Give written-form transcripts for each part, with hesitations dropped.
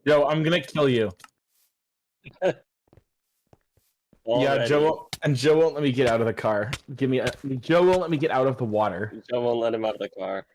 Yo, I'm gonna kill you. Yeah, Joe won't let me get out of the car. Joe won't let me get out of the water. Joe won't let him out of the car.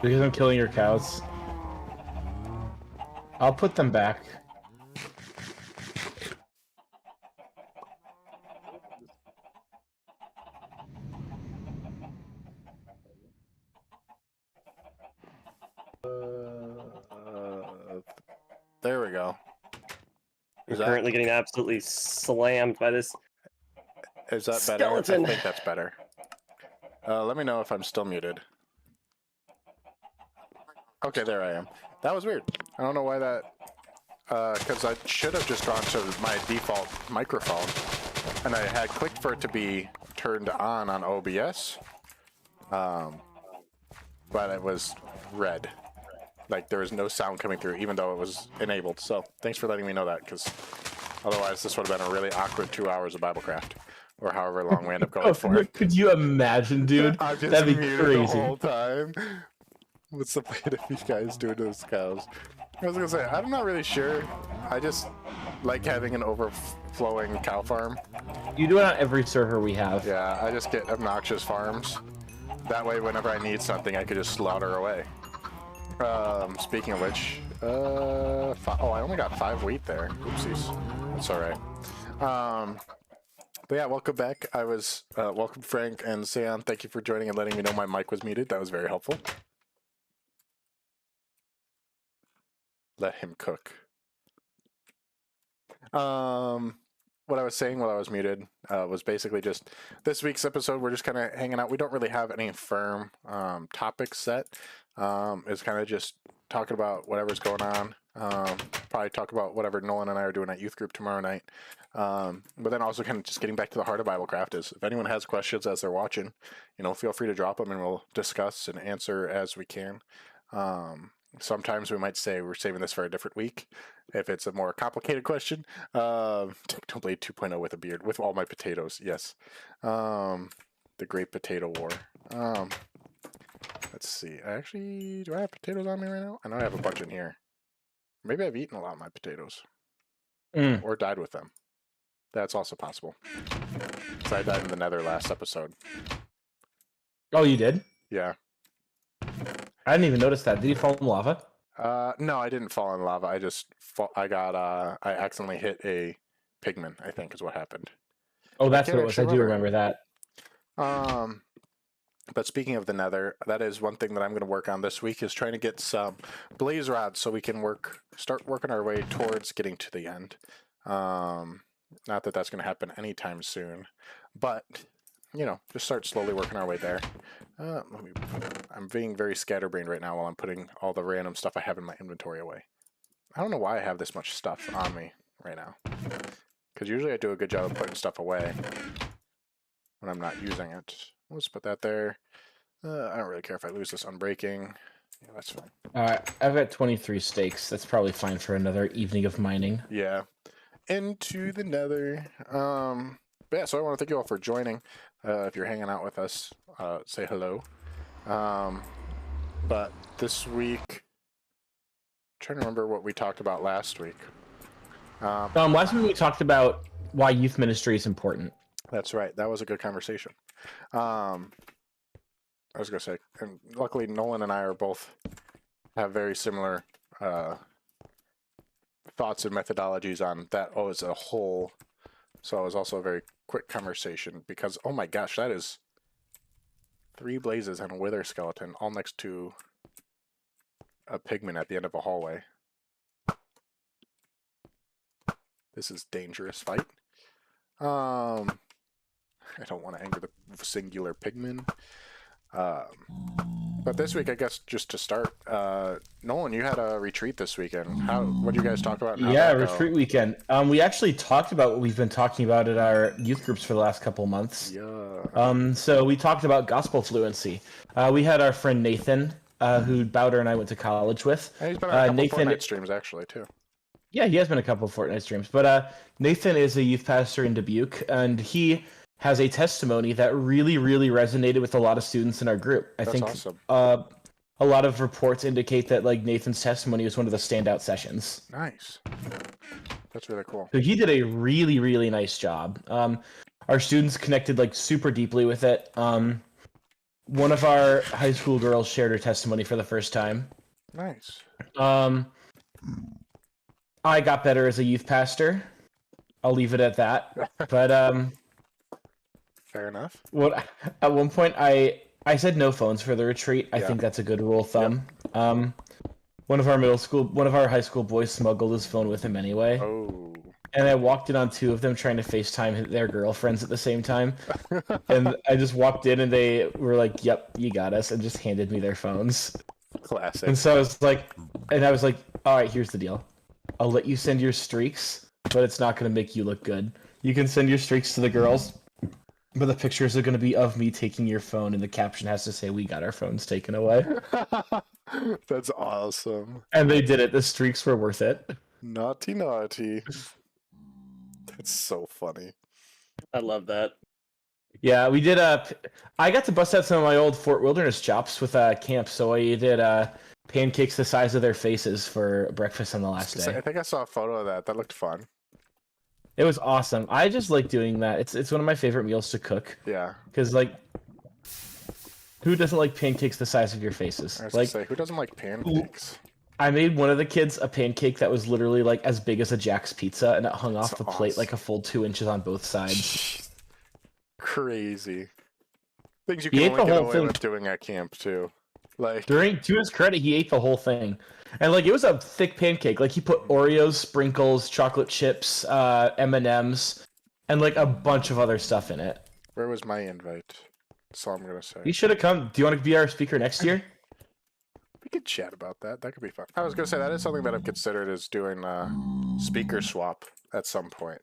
Because I'm killing your cows. I'll put them back. There we go. You're currently getting absolutely slammed by this. Is that skeleton. better? I think that's better. Let me know if I'm still muted. Okay, there I am. That was weird. I don't know why that... because I should have just gone to my default microphone, and I had clicked for it to be turned on OBS, but it was red. Like, there was no sound coming through, even though it was enabled. So, thanks for letting me know that, because otherwise this would have been a really awkward 2 hours of BibleCraft, or however long we end up going for. Could you imagine, dude? I'm just That'd be muted crazy. the whole time. What's the point of you guys doing to those cows? I was gonna say, I'm not really sure. I just like having an overflowing cow farm. You do it on every server we have. Yeah, I just get obnoxious farms. That way, whenever I need something, I could just slaughter away. Speaking of which, oh, I only got 5 wheat there. Oopsies. That's all right. But yeah, welcome back. Welcome Frank and Seon. Thank you for joining and letting me know my mic was muted. That was very helpful. Let him cook. What I was saying while I was muted was basically just this week's episode. We're just kind of hanging out. We don't really have any firm topics set. It's kind of just talking about whatever's going on. Probably talk about whatever Nolan and I are doing at youth group tomorrow night. But then also kind of just getting back to the heart of BibleCraft is if anyone has questions as they're watching, feel free to drop them and we'll discuss and answer as we can. Sometimes we might say we're saving this for a different week if it's a more complicated question. Don't Blade 2.0 with a beard, with all my potatoes, yes. The Great Potato War. Let's see. Do I have potatoes on me right now? I know I have a bunch in here. Maybe I've eaten a lot of my potatoes. Or died with them. That's also possible. So I died in the nether last episode. Oh, you did? Yeah. I didn't even notice that. Did you fall in lava? No, I didn't fall in lava. I accidentally hit a pigman, I think is what happened. Oh, that's what it was. I do remember that. But speaking of the nether, that is one thing that I'm going to work on this week is trying to get some blaze rods so we can start working our way towards getting to the end. Not that that's going to happen anytime soon, but just start slowly working our way there. I'm being very scatterbrained right now while I'm putting all the random stuff I have in my inventory away. I don't know why I have this much stuff on me right now. Because usually I do a good job of putting stuff away when I'm not using it. Let's put that there. I don't really care if I lose this unbreaking. Yeah, that's fine. Alright, I've got 23 steaks. That's probably fine for another evening of mining. Yeah. Into the nether. But yeah, so I want to thank you all for joining. If you're hanging out with us, say hello. But this week, I'm trying to remember what we talked about last week. Last week we talked about why youth ministry is important. That's right. That was a good conversation. I was going to say, and luckily Nolan and I have very similar thoughts and methodologies on that as a whole. So it was also a very quick conversation because, oh my gosh, that is 3 blazes and a wither skeleton all next to a pigman at the end of a hallway. This is dangerous fight. I don't want to anger the singular pigman. But this week, I guess, just to start, Nolan, you had a retreat this weekend. What did you guys talk about? And how'd Yeah, that go? retreat weekend. We actually talked about what we've been talking about at our youth groups for the last couple months. Yeah. So we talked about gospel fluency. We had our friend Nathan, who Bowder and I went to college with. And he's been on a couple Nathan, Fortnite streams, actually, too. yeah, he has been a couple of Fortnite streams. But Nathan is a youth pastor in Dubuque, and he has a testimony that really, really resonated with a lot of students in our group. I think awesome. A lot of reports indicate that like Nathan's testimony was one of the standout sessions. Nice. That's really cool. So he did a really, really nice job. Our students connected like super deeply with it. One of our high school girls shared her testimony for the first time. Nice. I got better as a youth pastor. I'll leave it at that. But Fair enough. at one point I said no phones for the retreat. I think that's a good rule of thumb. Yep. One of our high school boys smuggled his phone with him anyway. Oh. And I walked in on two of them trying to FaceTime their girlfriends at the same time. And I just walked in and they were like, "Yep, you got us," and just handed me their phones. Classic. And so I was like, all right, here's the deal. I'll let you send your streaks, but it's not going to make you look good. You can send your streaks to the girls, but the pictures are going to be of me taking your phone, and the caption has to say, "We got our phones taken away." That's awesome. And they did it. The streaks were worth it. Naughty, naughty. That's so funny. I love that. Yeah, we did. I got to bust out some of my old Fort Wilderness chops with camp. So I did pancakes the size of their faces for breakfast on the last day. I think I saw a photo of that. That looked fun. It was awesome. I just like doing that. It's one of my favorite meals to cook. Yeah. Because like, who doesn't like pancakes the size of your faces? I was Like, gonna say, who doesn't like pancakes? I made one of the kids a pancake that was literally like as big as a Jack's pizza, and it hung off That's the plate awesome. like a full 2 inches on both sides. Crazy. Things you He can ate only the get whole away thing. with doing at camp too. Like, To his credit, he ate the whole thing, and like it was a thick pancake. Like he put Oreos, sprinkles, chocolate chips, M&Ms, and like a bunch of other stuff in it. where was my invite? That's all I'm gonna say. He should have come. Do you want to be our speaker next year? We could chat about that. That could be fun. I was gonna say that is something that I've considered is doing speaker swap at some point.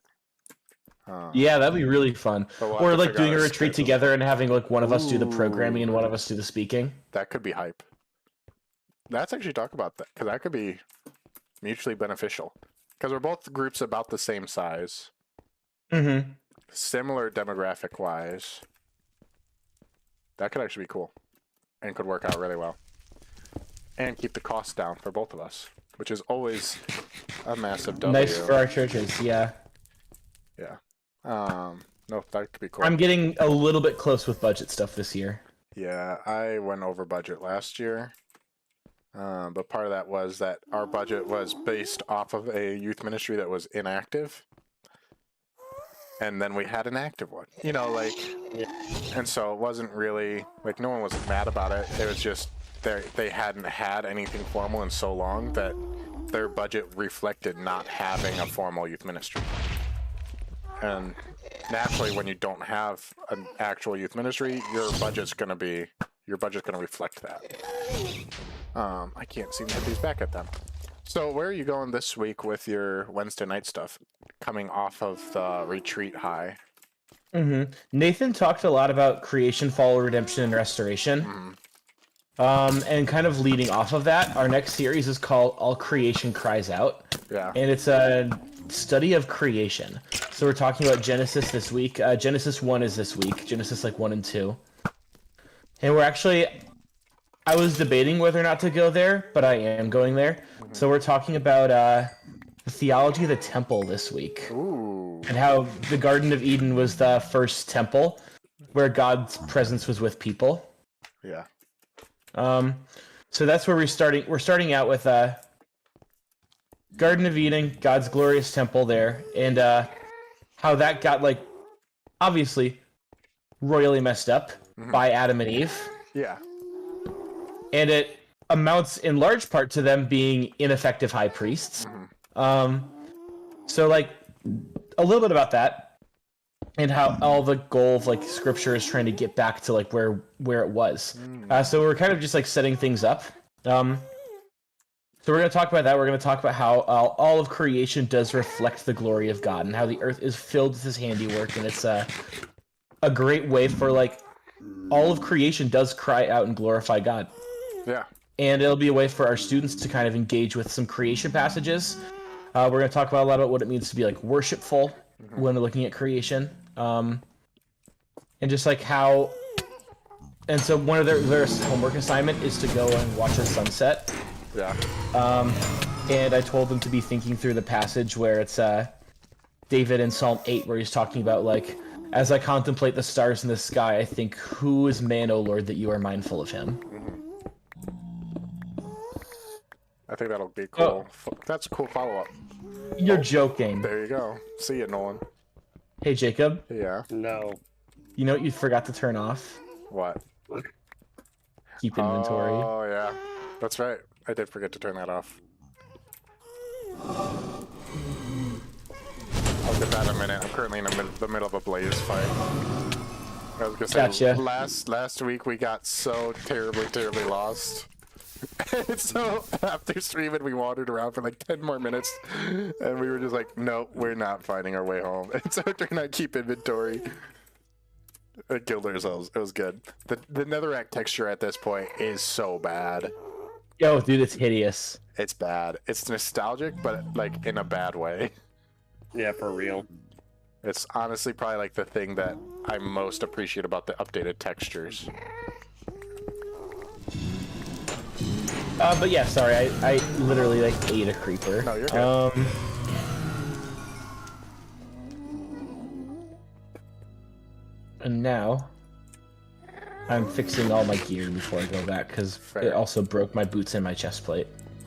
Yeah, that'd be really fun. But we'll have Or to like figure doing out a a retreat schedule. together and having like one of us do the programming and one of Ooh. us do the speaking. That could be hype. Let's actually talk about that because that could be mutually beneficial. Because we're both groups about the same size, Mm-hmm. similar demographic wise. That could actually be cool, and could work out really well, and keep the costs down for both of us, which is always a massive W. Nice for our churches, yeah. Yeah. No, that could be cool. I'm getting a little bit close with budget stuff this year. Yeah, I went over budget last year. But part of that was that our budget was based off of a youth ministry that was inactive. And then we had an active one. You know, like, and so it wasn't really, like, no one was mad about it. It was just they hadn't had anything formal in so long that their budget reflected not having a formal youth ministry. And naturally, when you don't have an actual youth ministry, your budget's gonna reflect that. I can't seem to hit these back at them. So where are you going this week with your Wednesday night stuff? Coming off of the retreat high. Mm-hmm. Nathan talked a lot about creation, fall, redemption, and restoration. Mm. And kind of leading off of that, our next series is called All Creation Cries Out. Yeah. And it's a study of creation. So we're talking about Genesis this week. Genesis 1 is this week. Genesis like 1 and 2. And we're actually... I was debating whether or not to go there, but I am going there. Mm-hmm. So we're talking about the theology of the temple this week. Ooh. And how the Garden of Eden was the first temple where God's presence was with people. Yeah. So that's where we're starting. We're starting out with Garden of Eden, God's glorious temple there, and how that got, like, obviously royally messed up by Adam and Eve. Yeah. And it amounts in large part to them being ineffective high priests. So, like, a little bit about that. and how all the goal of like Scripture is trying to get back to like where it was. So we're kind of just like setting things up. So we're going to talk about that. We're going to talk about how all of creation does reflect the glory of God, and how the earth is filled with His handiwork, and it's a great way for like all of creation does cry out and glorify God. Yeah. And it'll be a way for our students to kind of engage with some creation passages. We're going to talk about a lot about what it means to be like worshipful when we're looking at creation, and just like how. And so one of their homework assignment is to go and watch a sunset. Yeah. And I told them to be thinking through the passage where it's David in Psalm 8, where he's talking about like, as I contemplate the stars in the sky, I think, who is man, O Lord, that you are mindful of him? I think that'll be cool. That's a cool follow-up. You're joking. There you go. See you, Nolan. Hey, Jacob. Yeah. No. You know what you forgot to turn off? What? Keep inventory. Oh, yeah. That's right. I did forget to turn that off. I'll get that in a minute. I'm currently in the middle of a blaze fight. I was gonna say, Gotcha. last week we got so terribly lost. And so after streaming, we wandered around for like 10 more minutes, and we were just like, nope, we're not finding our way home. And so during that keep inventory, it killed ourselves. It was good. The netherrack texture at this point is so bad. Yo, dude, it's hideous. It's bad. It's nostalgic, but like in a bad way. Yeah, for real. It's honestly probably like the thing that I most appreciate about the updated textures. But yeah, sorry, I literally like ate a creeper. No, you're good. And now I'm fixing all my gear before I go back, because it also broke my boots and my chest plate.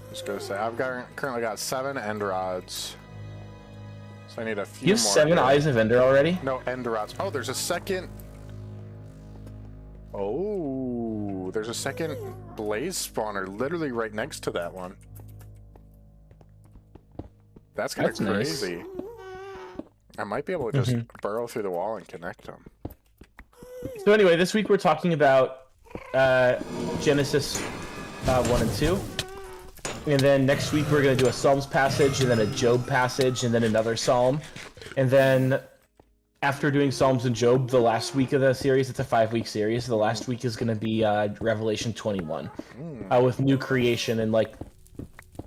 Just gonna say, currently got 7 end rods. So I need a few You more. have 7 eyes of Ender already? No, end rods. Oh, there's a second. Oh, there's a second blaze spawner literally right next to that one. That's kind of crazy. Nice. I might be able to just burrow through the wall and connect them. So anyway, this week we're talking about Genesis 1 and 2. And then next week we're going to do a Psalms passage, and then a Job passage, and then another Psalm. And then after doing Psalms and Job, the last week of the series, it's a 5-week series, the last week is going to be Revelation 21. With new creation and like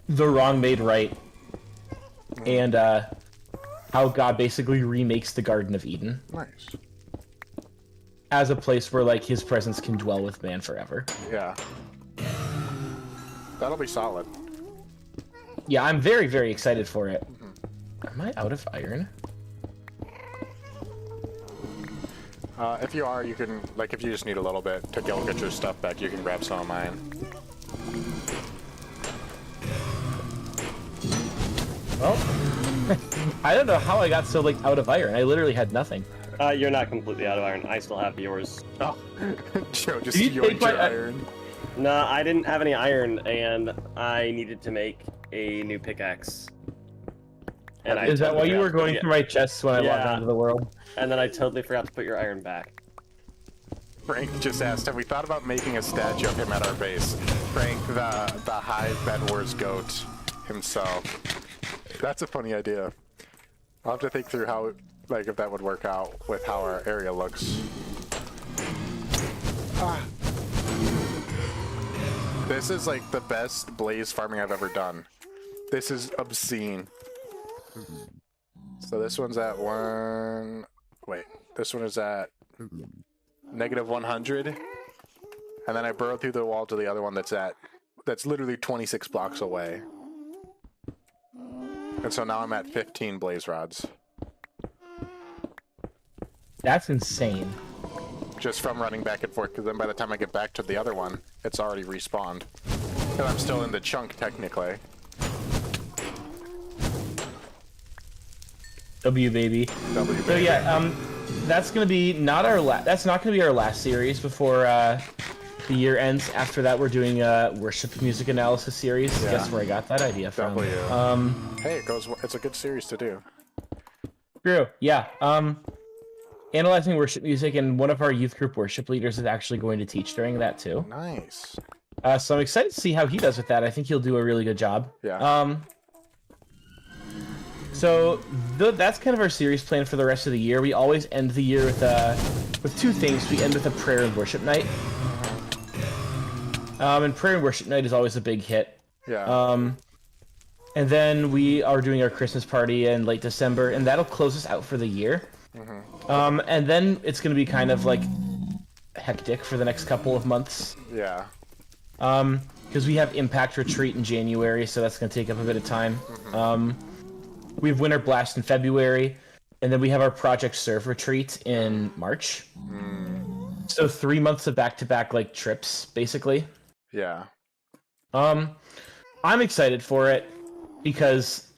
the wrong made right. And how God basically remakes the Garden of Eden. Nice. As a place where like his presence can dwell with man forever. Yeah. That'll be solid. Yeah, I'm very, very excited for it. Am I out of iron? If you are, you can, like, if you just need a little bit to go get your stuff back, you can grab some of mine. Well, I don't know how I got so, like, out of iron. I literally had nothing. You're not completely out of iron. I still have yours. Oh. Joe just Did you yoinked take my your iron. No, I didn't have any iron, and I needed to make a new pickaxe. And Is that why you were going through my chests when I logged onto the world? And then I totally forgot to put your iron back. Frank just asked, have we thought about making a statue of him at our base? Frank, the Hive Bedwars goat himself. That's a funny idea. I'll have to think through how, like, if that would work out with how our area looks. This is like the best blaze farming I've ever done. This is obscene. So this one's at this one is at -100. And then I burrowed through the wall to the other one that's literally 26 blocks away. And so now I'm at 15 blaze rods. That's insane. Just from running back and forth, because then by the time I get back to the other one, it's already respawned. And I'm still in the chunk, technically. W baby. W baby. So yeah, that's gonna be that's not gonna be our last series before the year ends. After that, we're doing a worship music analysis series. Yeah. Guess where I got that idea from? Hey, it's a good series to do. True. Yeah. analyzing worship music, and one of our youth group worship leaders is actually going to teach during that too. Nice. So I'm excited to see how he does with that. I think he'll do a really good job. Yeah. So that's kind of our series plan for the rest of the year. We always end the year with two things. We end with a prayer and worship night. And prayer and worship night is always a big hit. Yeah. And then we are doing our Christmas party in late December, and that'll close us out for the year. And then it's going to be kind of like hectic for the next couple of months. Yeah. Because we have Impact Retreat in January, so that's going to take up a bit of time. We have Winter Blast in February, and then we have our Project Serve Retreat in March. So 3 months of back-to-back like trips, basically. Yeah. I'm excited for it because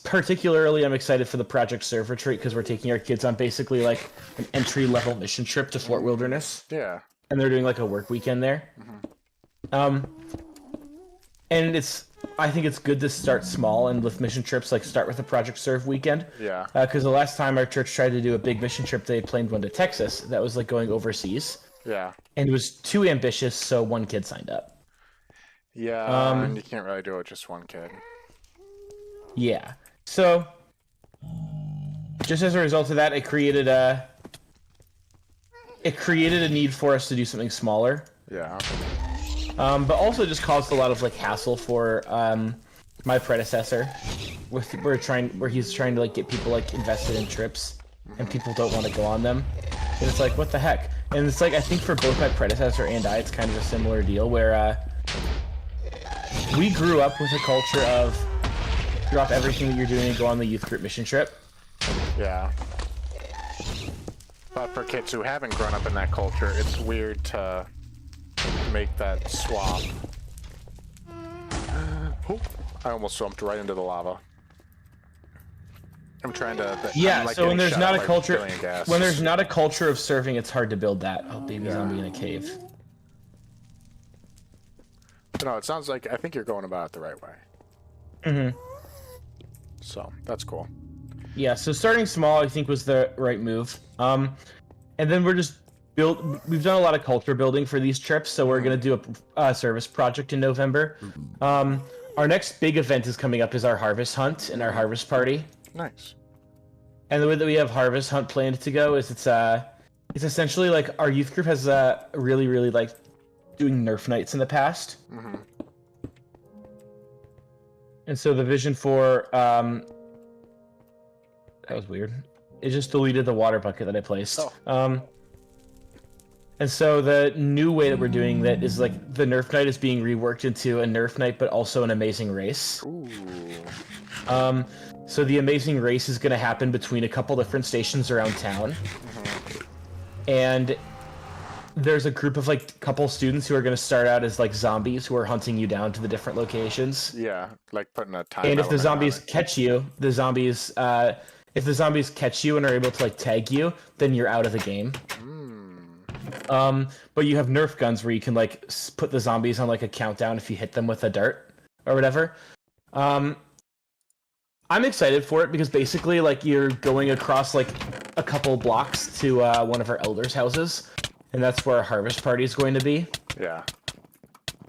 particularly I'm excited for the Project Serve Retreat because we're taking our kids on basically like an entry-level mission trip to Fort Wilderness. Yeah. And they're doing like a work weekend there. And I think it's good to start small and with mission trips, like start with a Project Serve weekend. Yeah. Because the last time our church tried to do a big mission trip, they planned one to Texas. That was like going overseas. Yeah. And it was too ambitious, so one kid signed up. Yeah. And you can't really do it with just one kid. Yeah. So, just as a result of that, it created a need for us to do something smaller. Yeah. But also just caused a lot of like hassle for my predecessor, where he's trying to like get people like invested in trips, and people don't want to go on them, and it's like what the heck. And it's like I think for both my predecessor and I, it's kind of a similar deal where we grew up with a culture of drop everything that you're doing and go on the youth group mission trip. Yeah. But for kids who haven't grown up in that culture, it's weird to make that swap. Oh, I almost jumped right into the lava. I'm trying to. Yeah. Like so when there's not a culture, when there's not a culture of serving, it's hard to build that. Oh, baby zombie in a cave. No, it sounds like I think you're going about it the right way. Mm-hmm. So that's cool. Yeah. So starting small, I think, was the right move. And then we've done a lot of culture building for these trips, so we're gonna do a service project in November. Our next big event is coming up is our harvest hunt and our harvest party. Nice. And the way that we have harvest hunt planned to go is it's essentially like our youth group has really like doing Nerf nights in the past. And so the vision for that was weird. It just deleted the water bucket that I placed. And so the new way that we're doing that is like the Nerf night is being reworked into a Nerf night, but also an amazing race. Ooh. So the amazing race is going to happen between a couple different stations around town. And there's a group of like couple students who are going to start out as like zombies who are hunting you down to the different locations. Yeah, like putting a time. And if the zombies catch you, if the zombies catch you and are able to like tag you, then you're out of the game. But you have Nerf guns where you can like put the zombies on like a countdown if you hit them with a dart or whatever. I'm excited for it because basically like you're going across like a couple blocks to one of our elders' houses, and that's where our harvest party is going to be. Yeah.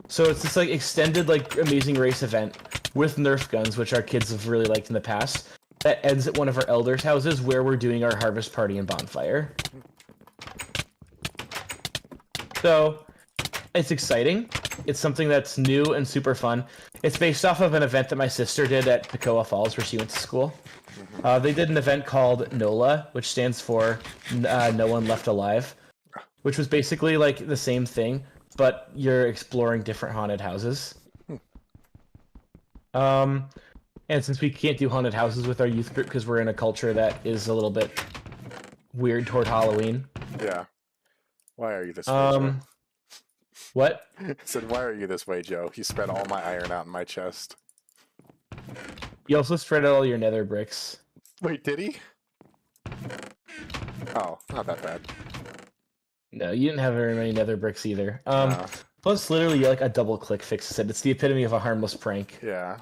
So it's this like extended like amazing race event with Nerf guns, which our kids have really liked in the past. That ends at one of our elders' houses where we're doing our harvest party and bonfire. So it's exciting. It's something that's new and super fun. It's based off of an event that my sister did at Pecoa Falls where she went to school. They did an event called NOLA, which stands for No One Left Alive, which was basically like the same thing, but you're exploring different haunted houses. And since we can't do haunted houses with our youth group because we're in a culture that is a little bit weird toward Halloween. Yeah. Why are you this way, Joe? What? I said, why are you this way, Joe? You spread all my iron out in my chest. You also spread out all your nether bricks. Wait, did he? Oh, not that bad. No, you didn't have very many nether bricks either. No. Plus, literally, like a double click fixes it. It's the epitome of a harmless prank. Yeah.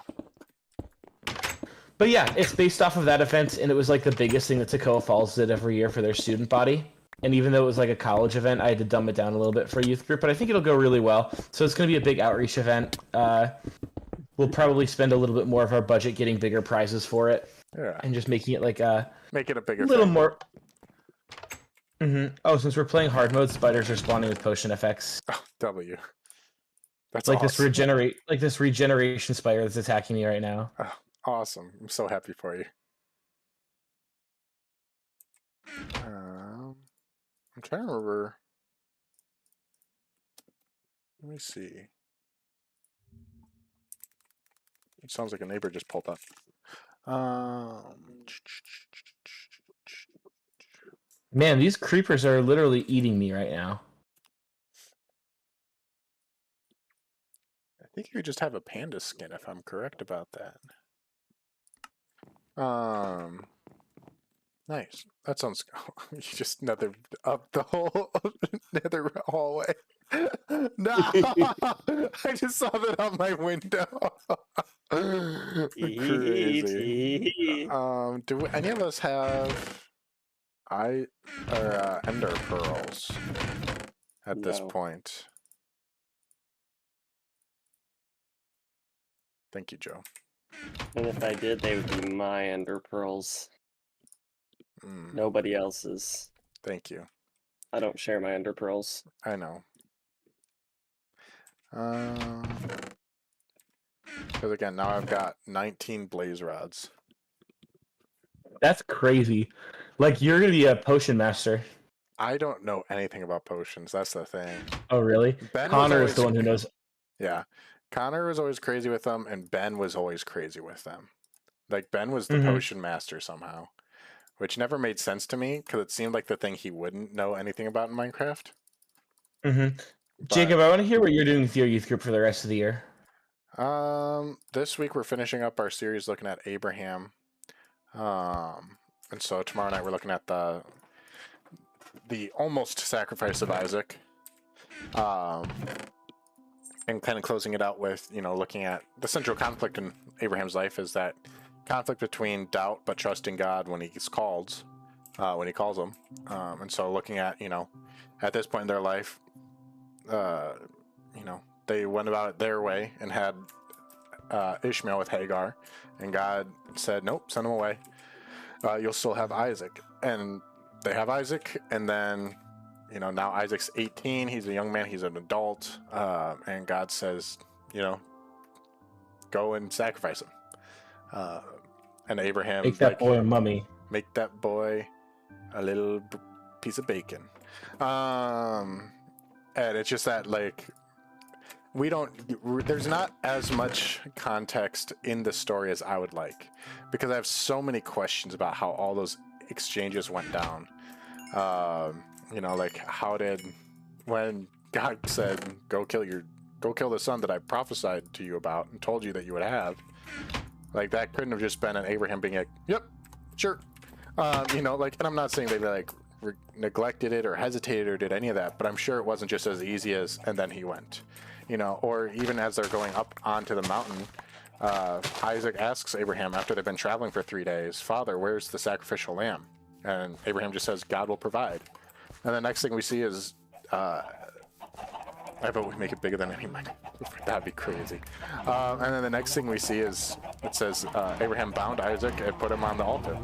But yeah, it's based off of that event, and it was like the biggest thing that Toccoa Falls did every year for their student body. And even though it was like a college event, I had to dumb it down a little bit for a youth group, but I think it'll go really well. So it's going to be a big outreach event. We'll probably spend a little bit more of our budget getting bigger prizes for it, Yeah. and just making it like a Make it a bigger little thing. more. Oh, since we're playing hard mode, spiders are spawning with potion effects. Oh, W. That's Like awesome. this regeneration spider that's attacking me right now. Oh, awesome. I'm so happy for you. I'm trying to remember. Let me see. It sounds like a neighbor just pulled up. Man, these creepers are literally eating me right now. I think you just have a panda skin, if I'm correct about that. Nice. That sounds. You just nether up the whole nether hallway. No, I just saw that on my window. Crazy. Do any of us have ender pearls at this No. point? Thank you, Joe. And if I did, they would be my ender pearls. Nobody else's. Thank you. I don't share my ender pearls. I know. Because again, now I've got 19 blaze rods. That's crazy. Like, you're gonna be a potion master. I don't know anything about potions. That's the thing. Oh, really? Ben was Connor is the always- one who knows. Yeah. Connor was always crazy with them, and Ben was always crazy with them. Like, Ben was the Mhm. potion master somehow, which never made sense to me because it seemed like the thing he wouldn't know anything about in Minecraft. Jacob, I want to hear what you're doing with your youth group for the rest of the year. This week we're finishing up our series looking at Abraham. And so tomorrow night we're looking at the almost sacrifice of Isaac. And kind of closing it out with, looking at the central conflict in Abraham's life is that conflict between doubt but trusting God when he's called, when he calls him. And so looking at, at this point in their life, they went about it their way and had Ishmael with Hagar, and God said, nope, send him away. You'll still have Isaac. And they have Isaac, and then now Isaac's 18, he's a young man, he's an adult, and God says, go and sacrifice him. And Abraham, Make that boy a mummy. Make that boy a little piece of bacon. And it's just that, like, there's not as much context in the story as I would like, because I have so many questions about how all those exchanges went down. Like, when God said, go kill the son that I prophesied to you about and told you that you would have, like, that couldn't have just been an Abraham being like, yep, sure. And I'm not saying they neglected it or hesitated or did any of that, but I'm sure it wasn't just as easy as, and then he went, or even as they're going up onto the mountain, Isaac asks Abraham after they've been traveling for 3 days, Father, where's the sacrificial lamb? And Abraham just says, God will provide. And the next thing we see is, I bet we make it bigger than any Minecraft. That'd be crazy. And then the next thing we see is, it says, Abraham bound Isaac and put him on the altar.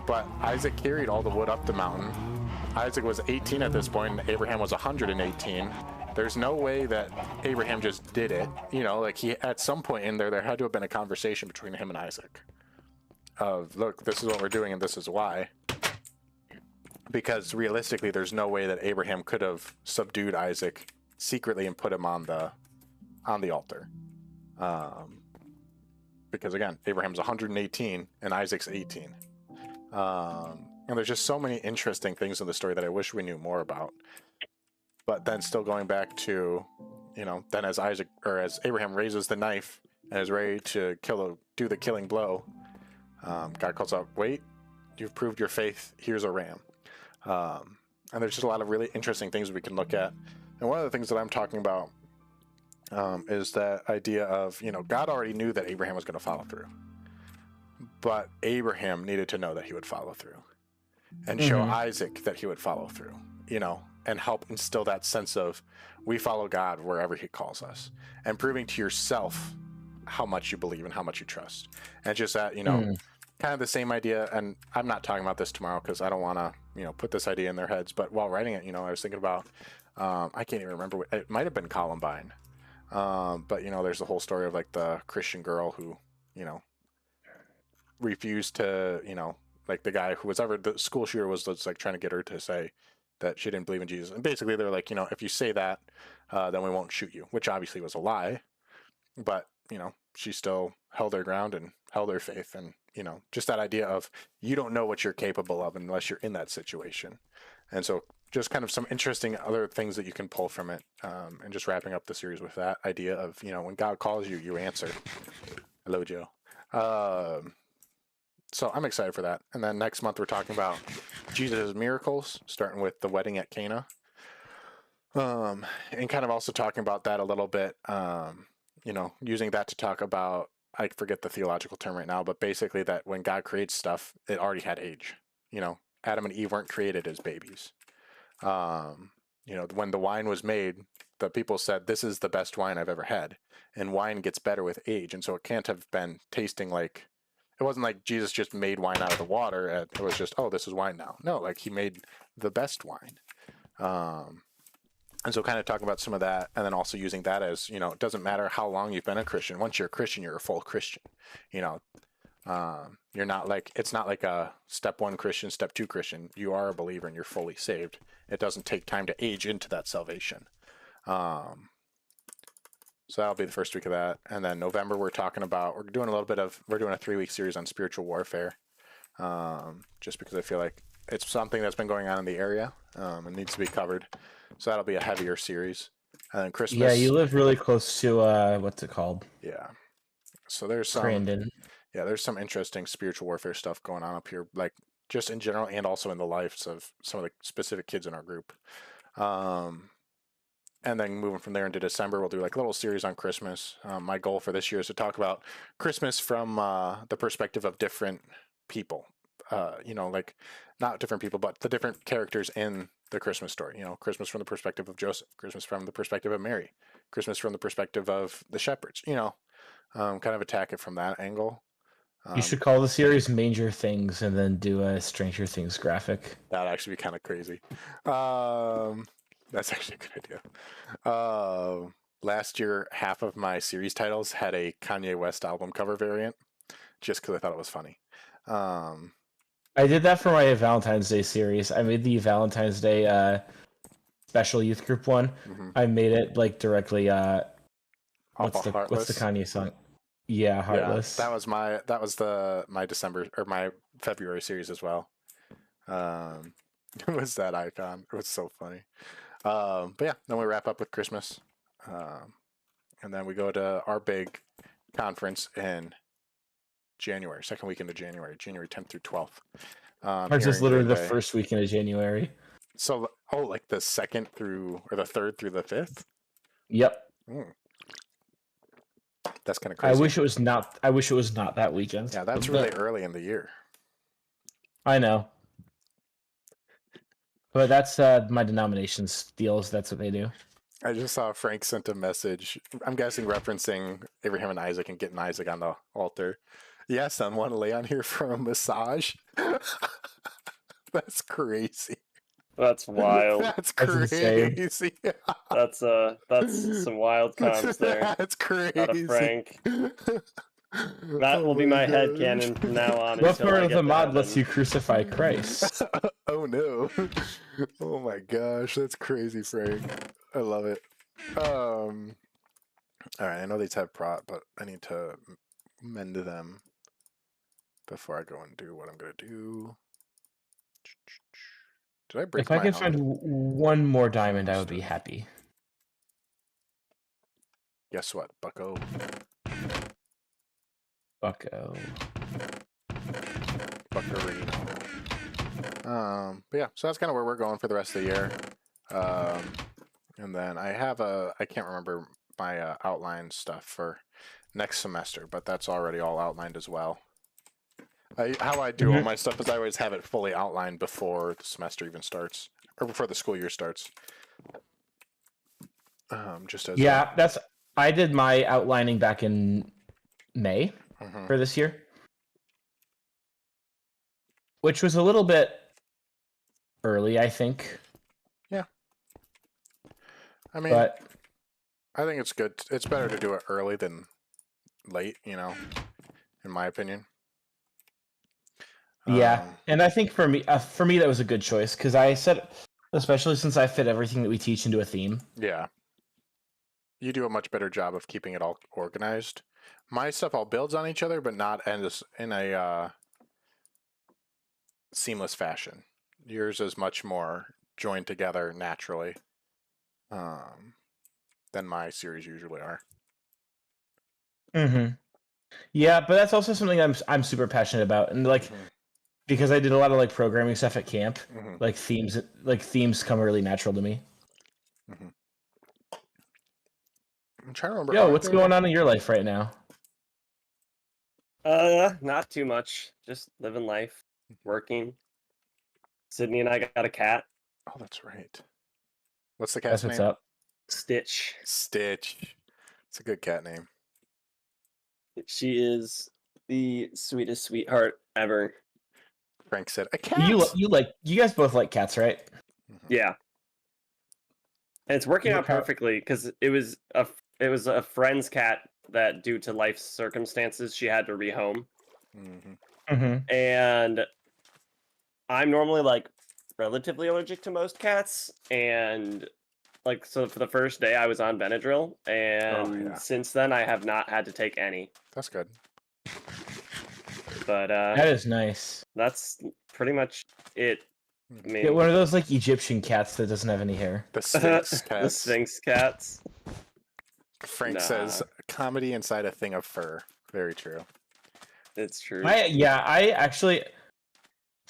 But Isaac carried all the wood up the mountain. Isaac was 18 at this point, and Abraham was 118. There's no way that Abraham just did it. At some point in there had to have been a conversation between him and Isaac of, look, this is what we're doing and this is why. Because realistically, there's no way that Abraham could have subdued Isaac secretly and put him on the altar. Because again, Abraham's 118 and Isaac's 18. And there's just so many interesting things in the story that I wish we knew more about. But then still going back to, then as Abraham raises the knife and is ready to do the killing blow, God calls out, wait, you've proved your faith, here's a ram. And there's just a lot of really interesting things we can look at. And one of the things that I'm talking about is that idea of, God already knew that Abraham was going to follow through. but Abraham needed to know that he would follow through, and show Isaac that he would follow through, you know, and help instill that sense of we follow God wherever he calls us, and proving to yourself how much you believe and how much you trust. And just that, you know, kind of the same idea. And I'm not talking about this tomorrow because I don't want to, you know, put this idea in their heads. But while writing it, you know, I was thinking about, I can't even remember, it might have been Columbine. But, you know, there's the whole story of like the Christian girl who, you know, refused to, you know, like the guy who was ever the school shooter was like trying to get her to say that she didn't believe in Jesus. And basically they're like, you know, if you say that, then we won't shoot you, which obviously was a lie. But, you know, she still held her ground and held her faith. And, you know, just that idea of you don't know what you're capable of unless you're in that situation. And so just kind of some interesting other things that you can pull from it. And just wrapping up the series with that idea of, you know, when God calls you, you answer. Hello, Joe. So I'm excited for that. And then next month we're talking about Jesus' miracles, starting with the wedding at Cana. And kind of also talking about that a little bit, you know, using that to talk about, I forget the theological term right now, but basically that when God creates stuff, it already had age. You know, Adam and Eve weren't created as babies. You know, when the wine was made, the people said, this is the best wine I've ever had. And wine gets better with age. And so it can't have been tasting like, it wasn't like Jesus just made wine out of the water. It was just, oh, this is wine now. No, like he made the best wine. And so kind of talking about some of that, and then also using that as, you know, it doesn't matter how long you've been a Christian. Once you're a Christian, you're a full Christian. You know, you're not like, it's not like a step 1 Christian, step 2 Christian. You are a believer and you're fully saved. It doesn't take time to age into that salvation. So that'll be the first week of that. And then November, we're doing a 3-week series on spiritual warfare. Just because I feel like it's something that's been going on in the area, and needs to be covered. So that'll be a heavier series. And then Christmas. Yeah, you live really close to what's it called? Yeah. So there's some Crandon. Yeah, there's some interesting spiritual warfare stuff going on up here, like just in general and also in the lives of some of the specific kids in our group. And then moving from there into December, we'll do like a little series on Christmas. My goal for this year is to talk about Christmas from the perspective of different people. You know, like not different people, but the different characters in the Christmas story. You know, Christmas from the perspective of Joseph, Christmas from the perspective of Mary, Christmas from the perspective of the shepherds. You know, kind of attack it from that angle. You should call the series Manger Things and then do a Stranger Things graphic. That'd actually be kind of crazy. That's actually a good idea. Last year, half of my series titles had a Kanye West album cover variant, just because I thought it was funny. I did that for my Valentine's Day series. I made the Valentine's Day special youth group one. I made it like directly. What's the Kanye song? Yeah, Heartless. Yeah, that was my December or my February series as well. It was that icon. It was so funny. But yeah, then we wrap up with Christmas, and then we go to our big conference in January, second weekend of January 10th through 12th. Ours is literally the first weekend of January. So, like the 2nd through, or the 3rd through the 5th? Yep. That's kind of crazy. I wish it was not that weekend. Yeah, that's really early in the year. I know. But that's my denomination's deals. That's what they do. I just saw Frank sent a message. I'm guessing referencing Abraham and Isaac and getting Isaac on the altar. Yeah, son, want to lay on here for a massage? That's crazy. That's wild. That's crazy. That's some wild comms there. That's crazy. Out of Frank. That will be my headcanon from now on. What part of the mod lets you crucify Christ? Oh no. Oh my gosh, that's crazy, Frank. I love it. Alright, I know these have prop, but I need to mend them before I go and do what I'm gonna do. Did I break If I could find one more diamond, I would be happy. Guess what, bucko? Bucko. Buckarino. But yeah, so that's kind of where we're going for the rest of the year. And then I can't remember my outline stuff for next semester, but that's already all outlined as well. How I do all my stuff is I always have it fully outlined before the semester even starts, or before the school year starts. Just as I did my outlining back in May for this year, which was a little bit early, I think. Yeah. I mean, But I think it's good. It's better to do it early than late, in my opinion. yeah, and I think for me that was a good choice because I said, especially since I fit everything that we teach into a theme. Yeah. You do a much better job of keeping it all organized. My stuff all builds on each other, but not in a seamless fashion. Yours is much more joined together naturally than my series usually are. Mm-hmm. Yeah, but that's also something I'm super passionate about, and like because I did a lot of like programming stuff at camp, like themes come really natural to me. I'm trying to remember. Yo, what's going on in your life right now? Not too much. Just living life, working. Sydney and I got a cat. Oh, that's right. What's the cat's That's what's name? up. Stitch. Stitch. It's a good cat name. She is the sweetest sweetheart ever. Frank said, "A cat." You guys both like cats, right? Yeah. And it's working out perfectly because it was a friend's cat that, due to life circumstances, she had to rehome. And I'm normally like relatively allergic to most cats, and like so for the first day I was on Benadryl, and since then I have not had to take any. That's good. But that is nice. That's pretty much it. I mean, get one of those like Egyptian cats that doesn't have any hair. The Sphinx cats. The Sphinx cats. Frank says, "Comedy inside a thing of fur." Very true. It's true.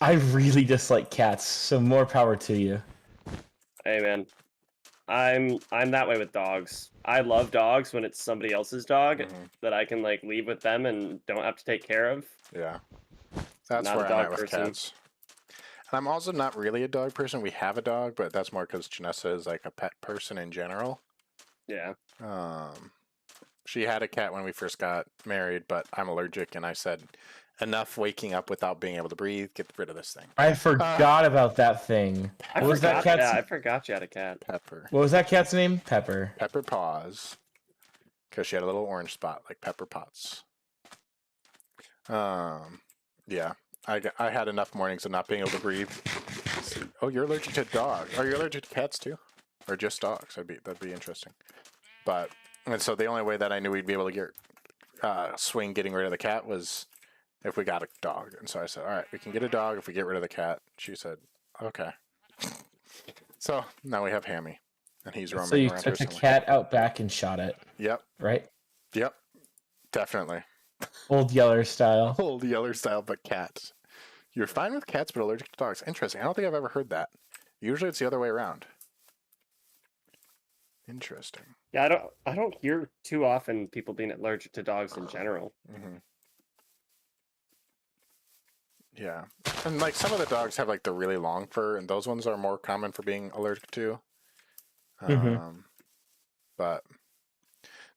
I really dislike cats, so more power to you. Hey man, I'm that way with dogs. I love dogs when it's somebody else's dog that I can like leave with them and don't have to take care of. Yeah, that's where I'm at with cats. And I'm also not really a dog person. We have a dog, but that's more because Janessa is like a pet person in general. Yeah. She had a cat when we first got married, but I'm allergic, and I said, enough waking up without being able to breathe. Get rid of this thing. I forgot about that thing. What was that cat's? Yeah, I forgot you had a cat. Pepper. What was that cat's name? Pepper. Pepper Paws. Because she had a little orange spot like Pepper Potts. Yeah. I had enough mornings of not being able to breathe. Oh, you're allergic to dogs. Are you allergic to cats too? Or just dogs? That'd be interesting. And so the only way that I knew we'd be able to get swing getting rid of the cat was if we got a dog. And so I said, all right, we can get a dog if we get rid of the cat. She said, okay. So now we have Hammy, and he's roaming around. So you took the cat out back and shot it. Yep. Right? Yep. Definitely. Old Yeller style. Old Yeller style, but cats. You're fine with cats, but allergic to dogs. Interesting. I don't think I've ever heard that. Usually it's the other way around. Interesting. Yeah, I don't hear too often people being allergic to dogs in general. Yeah. And like some of the dogs have like the really long fur, and those ones are more common for being allergic to. But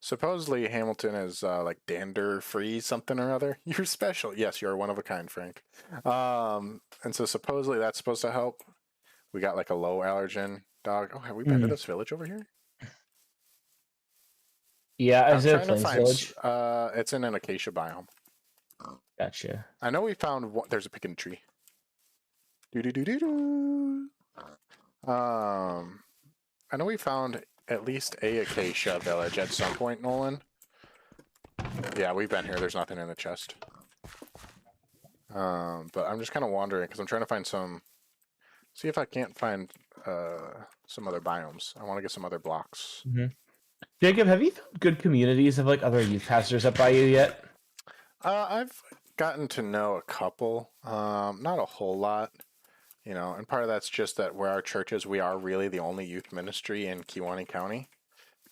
supposedly Hamilton is like dander free something or other. You're special. Yes, you're one of a kind, Frank. And so supposedly that's supposed to help. We got like a low allergen dog. Oh, have we been to this village over here? Yeah, I'm trying to find. It's in an acacia biome. Gotcha. I know we found one. There's a pickin' tree. I know we found at least a acacia village at some point, Nolan. Yeah, we've been here. There's nothing in the chest. But I'm just kind of wandering because I'm trying to find some. See if I can't find some other biomes. I want to get some other blocks. Jacob, have you found good communities of like other youth pastors up by you yet? I've gotten to know a couple, not a whole lot, and part of that's just that where our church is, we are really the only youth ministry in Kewaunee County.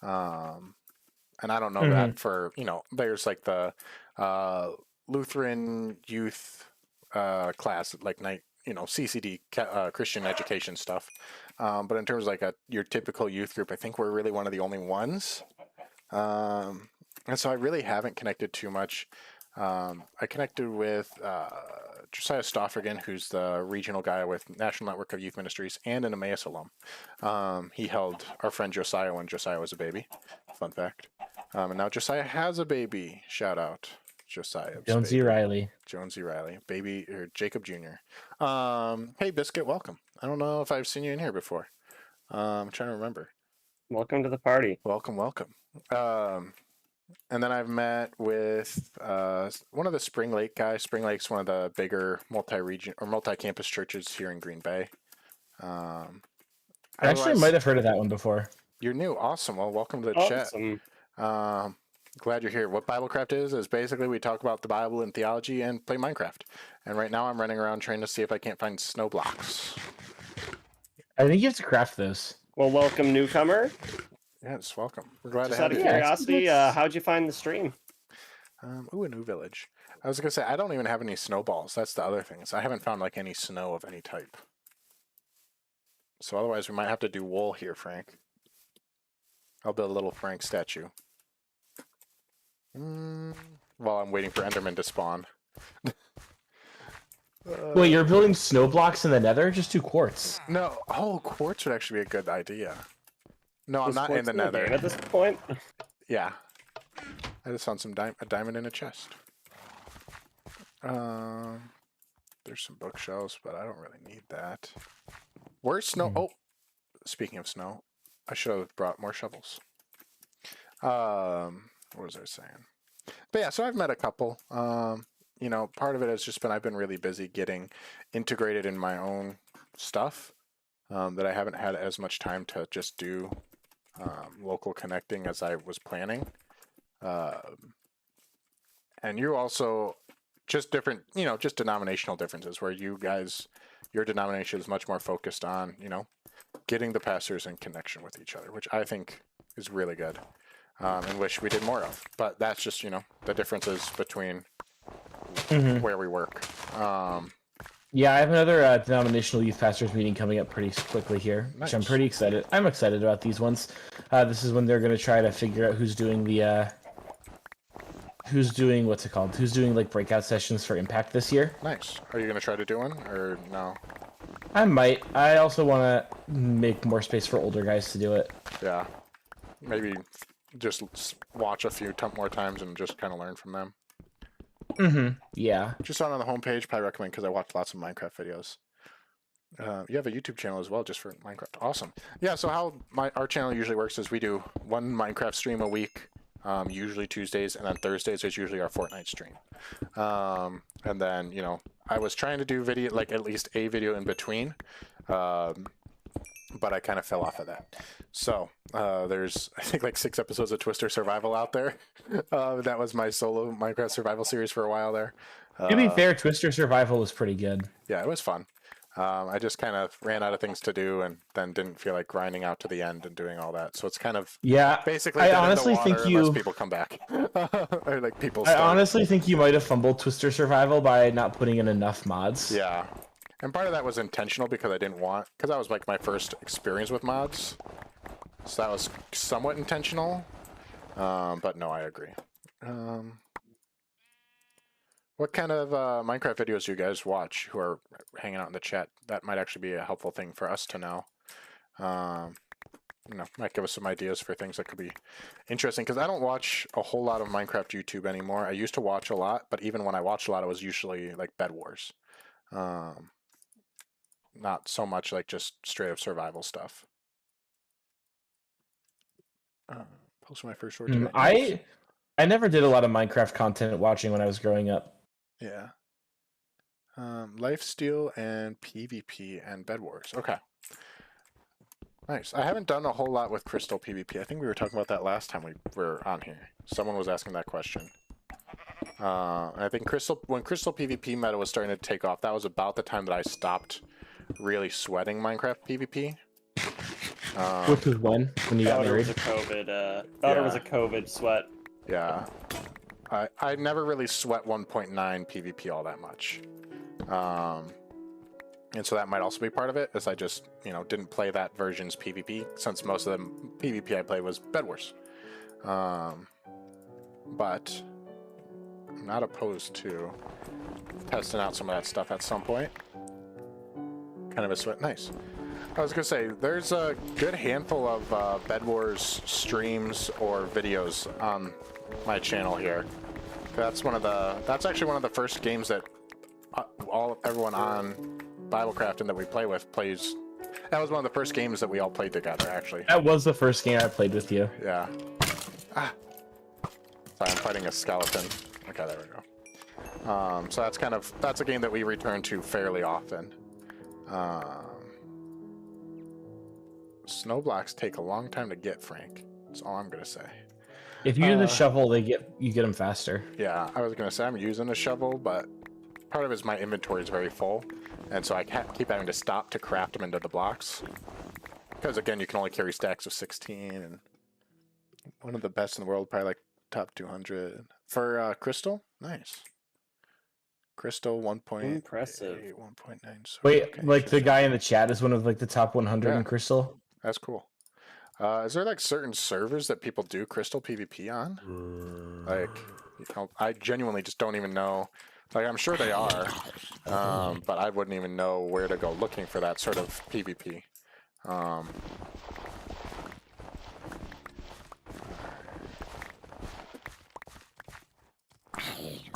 And I don't know that for, there's like the Lutheran Youth class, like CCD, Christian education stuff. But in terms of like your typical youth group, I think we're really one of the only ones. And so I really haven't connected too much. I connected with Josiah Stoffergan, who's the regional guy with National Network of Youth Ministries and an Emmaus alum. He held our friend Josiah when Josiah was a baby. Fun fact. And now Josiah has a baby. Shout out Josiah. Jonesy Riley. Jonesy Riley. Baby, or Jacob Jr. Hey, Biscuit, welcome. I don't know if I've seen you in here before. I'm trying to remember. Welcome to the party. Welcome. And then I've met with one of the Spring Lake guys. Spring Lake's one of the bigger multi-region or multi-campus churches here in Green Bay. I actually might have heard of that one before. You're new. Awesome. Well, welcome to the chat. Glad you're here. What BibleCraft is basically we talk about the Bible and theology and play Minecraft. And right now I'm running around trying to see if I can't find snow blocks. I think you have to craft those. Well, welcome, newcomer. Yes, welcome. We're glad Just to have out of you. curiosity, how'd you find the stream? A new village. I was gonna say I don't even have any snowballs. That's the other thing. Is I haven't found like any snow of any type. So otherwise we might have to do wool here, Frank. I'll build a little Frank statue. While I'm waiting for Enderman to spawn. Wait, you're building snow blocks in the Nether? Just do quartz. No. Oh, quartz would actually be a good idea. No, I'm not in the Nether Nether. at this point. Yeah. I just found a diamond in a chest. There's some bookshelves, but I don't really need that. Where's snow? Oh, speaking of snow, I should have brought more shovels. What was I saying? But yeah, so I've met a couple. Part of it has just been I've been really busy getting integrated in my own stuff that I haven't had as much time to just do local connecting as I was planning. And you also just different, just denominational differences where you guys, your denomination is much more focused on, getting the pastors in connection with each other, which I think is really good. And wish we did more of. But that's just, the differences between where we work. Yeah, I have another denominational youth pastors meeting coming up pretty quickly here, Nice. which I'm pretty excited. I'm excited about these ones. This is when they're going to try to figure out who's doing what's it called? Who's doing like breakout sessions for Impact this year? Nice. Are you going to try to do one or no? I might. I also want to make more space for older guys to do it. Yeah. Maybe just watch a few more times and just kind of learn from them. Yeah. Just on the homepage, probably recommend because I watch lots of Minecraft videos. You have a YouTube channel as well, just for Minecraft. Awesome. Yeah. So how our channel usually works is we do one Minecraft stream a week, usually Tuesdays, and then Thursdays is usually our Fortnite stream. And then I was trying to do video, like at least a video in between, but I kind of fell off of that. So there's I think like 6 episodes of Twister Survival out there. That was my solo Minecraft survival series for a while there. To be fair, Twister Survival was pretty good. Yeah, it was fun. I just kind of ran out of things to do and then didn't feel like grinding out to the end and doing all that. So it's kind of basically I honestly think unless people come back or like people. I honestly think you might have fumbled Twister Survival by not putting in enough mods. Yeah, and part of that was intentional because that was like my first experience with mods, so that was somewhat intentional. But no, I agree. What kind of Minecraft videos do you guys watch who are hanging out in the chat? That might actually be a helpful thing for us to know. Might give us some ideas for things that could be interesting. Because I don't watch a whole lot of Minecraft YouTube anymore. I used to watch a lot, but even when I watched a lot, it was usually like Bed Wars. Not so much like just straight up survival stuff. Post my first short. I never did a lot of Minecraft content watching when I was growing up. Yeah. Lifesteal and PvP and Bed Wars. Okay. Nice. I haven't done a whole lot with Crystal PvP. I think we were talking about that last time we were on here. Someone was asking that question. I think when Crystal PvP meta was starting to take off, that was about the time that I stopped really sweating Minecraft PvP. Which was when you got married? It was a COVID sweat. Yeah. I never really sweat 1.9 PvP all that much. And so that might also be part of it, as I just, didn't play that version's PvP, since most of the PvP I played was Bed Wars. But I'm not opposed to testing out some of that stuff at some point. Kind of a sweat. Nice. I was gonna say, there's a good handful of Bed Wars streams or videos on my channel here. That's actually one of the first games that everyone on BibleCraft and that we play with plays. That was one of the first games that we all played together, actually. That was the first game I played with you. Yeah. Sorry, I'm fighting a skeleton. Okay, there we go. So that's a game that we return to fairly often. Snow blocks take a long time to get, Frank. That's all I'm gonna say. If you use the shovel, you get them faster. Yeah, I was gonna say I'm using a shovel, but part of it is my inventory is very full, and so I keep having to stop to craft them into the blocks. Because again, you can only carry stacks of 16, and one of the best in the world, probably like top 200 for crystal. Nice. Crystal 1.8, Impressive. 1.9. So Wait, okay, like the guy in the chat is one of like the top 100 Yeah. in Crystal? That's cool. Is there like certain servers that people do Crystal PvP on? Like, I genuinely just don't even know. Like, I'm sure they are, but I wouldn't even know where to go looking for that sort of PvP.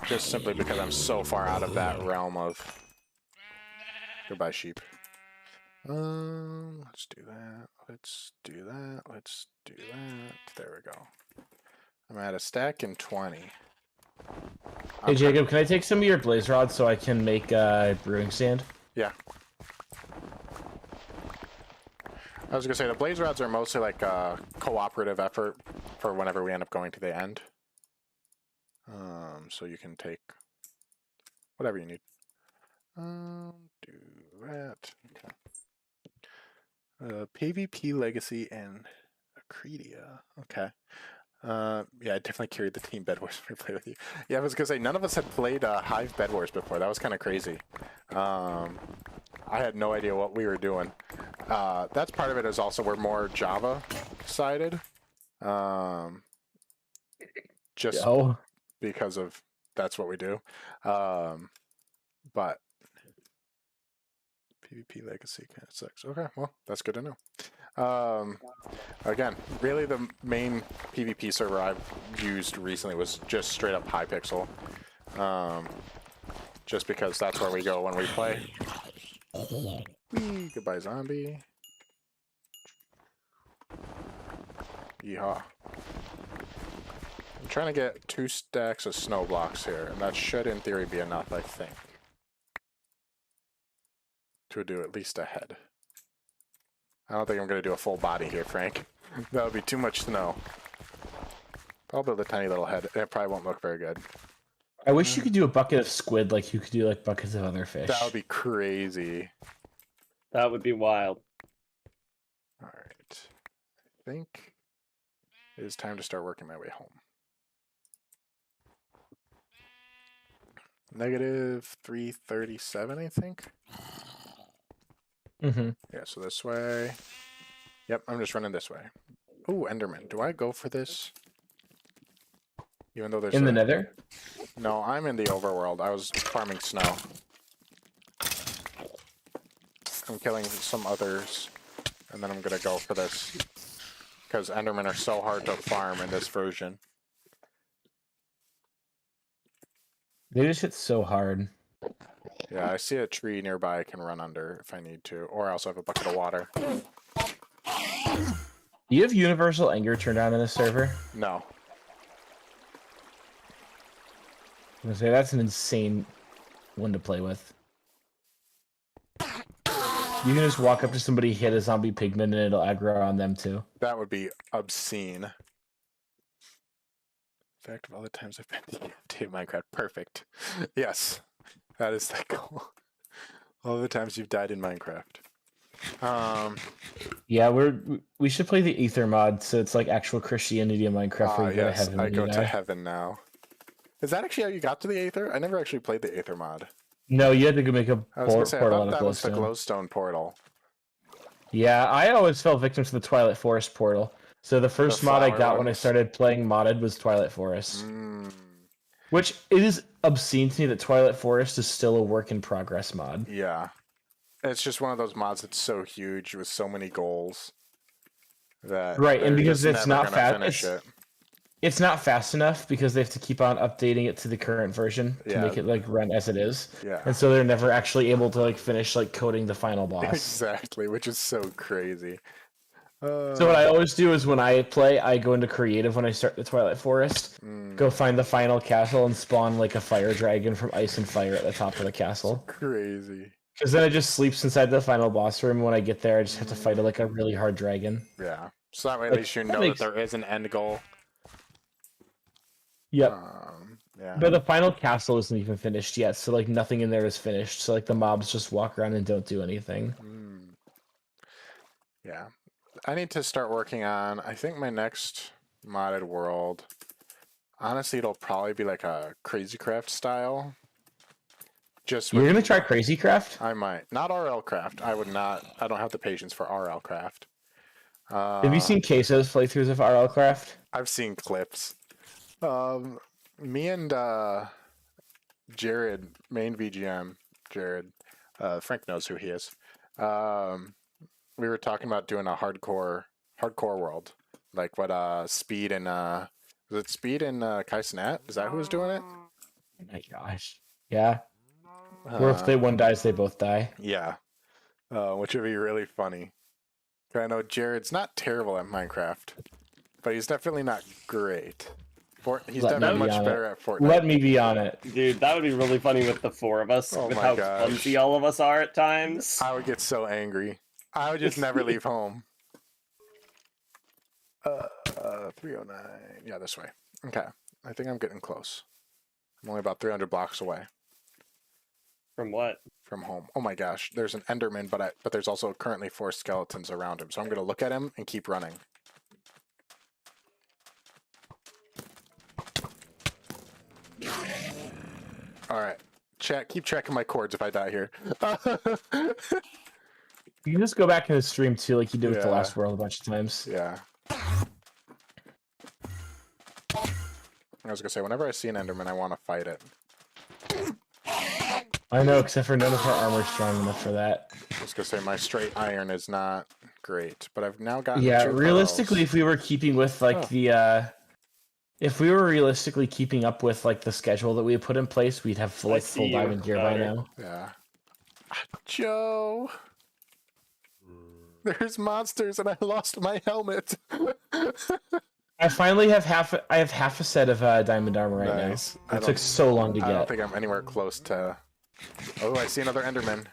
Just simply because I'm so far out of that realm of... Goodbye, sheep. Let's do that. Let's do that. Let's do that. There we go. I'm at a stack in 20. Hey Jacob, can I take some of your blaze rods so I can make brewing sand? Yeah. I was gonna say the blaze rods are mostly like a cooperative effort for whenever we end up going to the end. So you can take whatever you need. Do that. Okay. PvP Legacy and Accredia. Okay. Yeah, I definitely carried the team Bed Wars when I played with you. Yeah, I was gonna say none of us had played Hive Bed Wars before. That was kind of crazy. I had no idea what we were doing. That's part of it. Is also we're more Java sided. Just because of that's what we do. But PvP Legacy kind of sucks. Okay, well, that's good to know. Again, really the main PvP server I've used recently was just straight up Hypixel. Just because that's where we go when we play. Whee, goodbye, zombie. Yeehaw. I'm trying to get 2 stacks of snow blocks here, and that should, in theory, be enough, I think. To do at least a head. I don't think I'm going to do a full body here, Frank. That would be too much snow. I'll build a tiny little head. It probably won't look very good. I wish you could do a bucket of squid like you could do like buckets of other fish. That would be crazy. That would be wild. Alright. I think it is time to start working my way home. Negative 337, I think. Mm-hmm. Yeah, so this way. Yep, I'm just running this way. Ooh, Enderman. Do I go for this? Even though there's In the nether? No, I'm in the overworld. I was farming snow. I'm killing some others, and then I'm gonna go for this. Because Endermen are so hard to farm in this version. They just hit so hard. Yeah, I see a tree nearby I can run under if I need to, or I also have a bucket of water. Do you have universal anger turned on in this server? No. I'm gonna say that's an insane one to play with. You can just walk up to somebody, hit a zombie pigman, and it'll aggro on them too. That would be obscene. In fact, of all the times I've been to Minecraft, perfect. Yes, that is the goal. All the times you've died in Minecraft. Yeah, we should play the Aether mod, so it's like actual Christianity in Minecraft where you go to heaven. I go to heaven now. Is that actually how you got to the Aether? I never actually played the Aether mod. No, you had to go make a I was gonna say, I portal thought out of that was the glowstone. glowstone portal. Yeah, I always fell victim to the Twilight Forest portal. So the first mod I flower got when I ones? started playing modded was Twilight Forest. Mm, Which it is obscene to me that Twilight Forest is still a work in progress mod. yeah. It's just one of those mods that's so huge with so many goals that Right, and they're because just it's never not gonna finish fast, it. it's not fast enough because they have to keep on updating it to the current version to Yeah. make it like run as it is. Yeah. And so they're never actually able to like finish like coding the final boss. Exactly, which is so crazy. So what I always do is when I play, I go into creative when I start the Twilight Forest, go find the final castle and spawn like a fire dragon from ice and fire at the top of the castle. Crazy. Because then it just sleeps inside the final boss room. When I get there, I just have to fight like a really hard dragon. Yeah. So that way at Like, least you that know makes- that there is an end goal. Yep. Yeah. But the final castle isn't even finished yet, so like nothing in there is finished. So like the mobs just walk around and don't do anything. Yeah. I need to start working on, I think my next modded world, honestly, it'll probably be like a Crazy Craft style. Just You're with, gonna try Crazy Craft? I might. Not RL Craft. I would not, I don't have the patience for RL Craft. Have you seen Queso's playthroughs of RL Craft? I've seen clips. Me and Jared, main VGM, Jared, Frank knows who he is. We were talking about doing a hardcore world, like what Speed and was it Speed and Kai Cenat? Is that who was doing it? Oh my gosh. Yeah. Where if one dies, they both die. Yeah, which would be really funny. I know Jared's not terrible at Minecraft, but he's definitely not great. He's definitely much better at Fortnite. Let me be on it. Dude, that would be really funny with the four of us, Oh with my how gosh. clumsy all of us are at times. I would get so angry. I would just never leave home. 309. Yeah, this way. Okay. I think I'm getting close. I'm only about 300 blocks away From what? from home. Oh my gosh, there's an Enderman, but there's also currently 4 skeletons around him. So I'm going to look at him and keep running. All right. Chat, keep tracking my cords if I die here. You can just go back in the stream too, like you did with the Yeah. last world a bunch of times. Yeah. I was gonna say, whenever I see an Enderman, I want to fight it. I know, except for none of our armor's strong enough for that. I was gonna say, my straight iron is not great, but I've now gotten Yeah, 2 realistically, pearls. if we were keeping with like if we were realistically keeping up with like the schedule that we had put in place, we'd have full see you, diamond gear by Powder. now. Yeah. Joe! There's monsters and I lost my helmet! I finally have half a set of diamond armor right Nice. now. It took so long to I don't get. think I'm anywhere close to... Oh, I see another Enderman.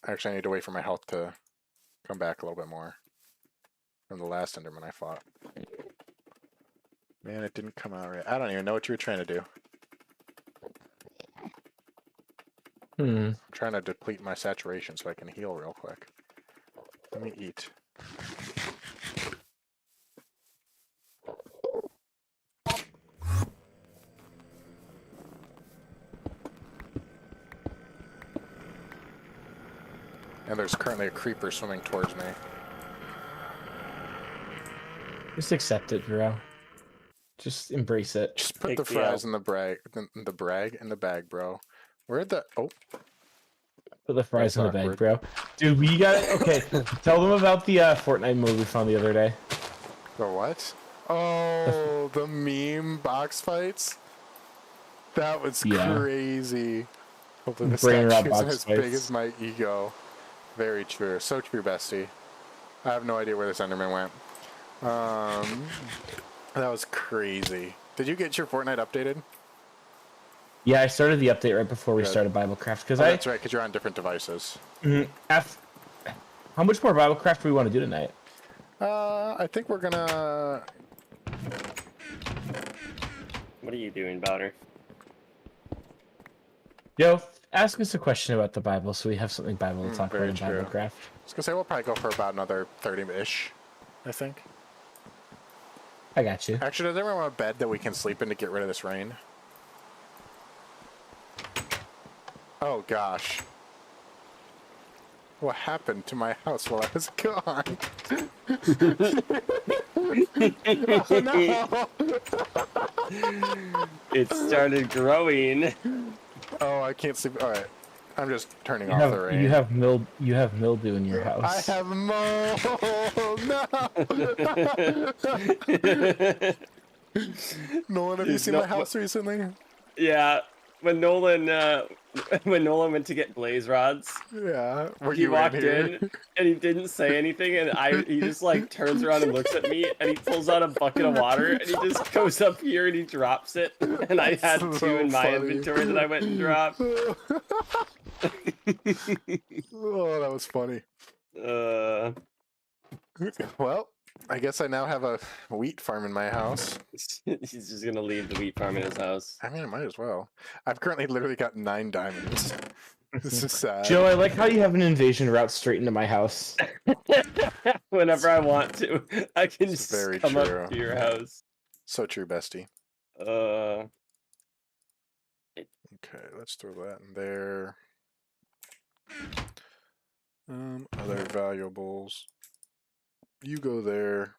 Actually, I need to wait for my health to come back a little bit more from the last Enderman I fought. Man, it didn't come out right. I don't even know what you were trying to do. I'm trying to deplete my saturation so I can heal real quick. Let me eat. And there's currently a creeper swimming towards me. Just accept it, bro. Just embrace it. Just put Take the the fries L. in the bag, bro. Where'd the... Oh, Put the fries in the That's bag, awkward. bro. Dude, we got it. Okay, tell them about the Fortnite mode we found the other day. the what? Oh, the meme box fights? That was Yeah. crazy. Hopefully the Brain rot statue isn't box as big fights. as my ego. Very true. So true, bestie. I have no idea where this Enderman went. That was crazy. Did you get your Fortnite updated? Yeah, I started the update right before we Good. started BibleCraft because Oh, that's right, because you're on different devices. How much more BibleCraft do we want to do tonight? I think we're gonna... What are you doing, Bowder? Yo, ask us a question about the Bible so we have something Bible to talk about very in true. BibleCraft. I was gonna say we'll probably go for about another 30-ish, I think. I got you. Actually, does everyone want a bed that we can sleep in to get rid of this rain? Oh gosh. What happened to my house while I was gone? Oh no! It started growing. Oh, I can't sleep. All right, I'm just turning off the rain. You have mildew in your house. I have mold. No. Nolan, have you seen my house recently? Yeah, when Nolan went to get blaze rods, Yeah. Were he you walked here? in and he didn't say anything, and he just like turns around and looks at me, and he pulls out a bucket of water, and he just goes up here and he drops it, and I had That's two in so my funny. inventory that I went and dropped. Oh, that was funny. Well, I guess I now have a wheat farm in my house. He's just gonna leave the wheat farm in his house. I mean, I might as well. I've currently literally got 9 diamonds. This is sad. Joe, I like how you have an invasion route straight into my house. Whenever I want to, I can It's just very come true. up to your house. So true, bestie. Uh, Okay, let's throw that in there. Other valuables. You go there.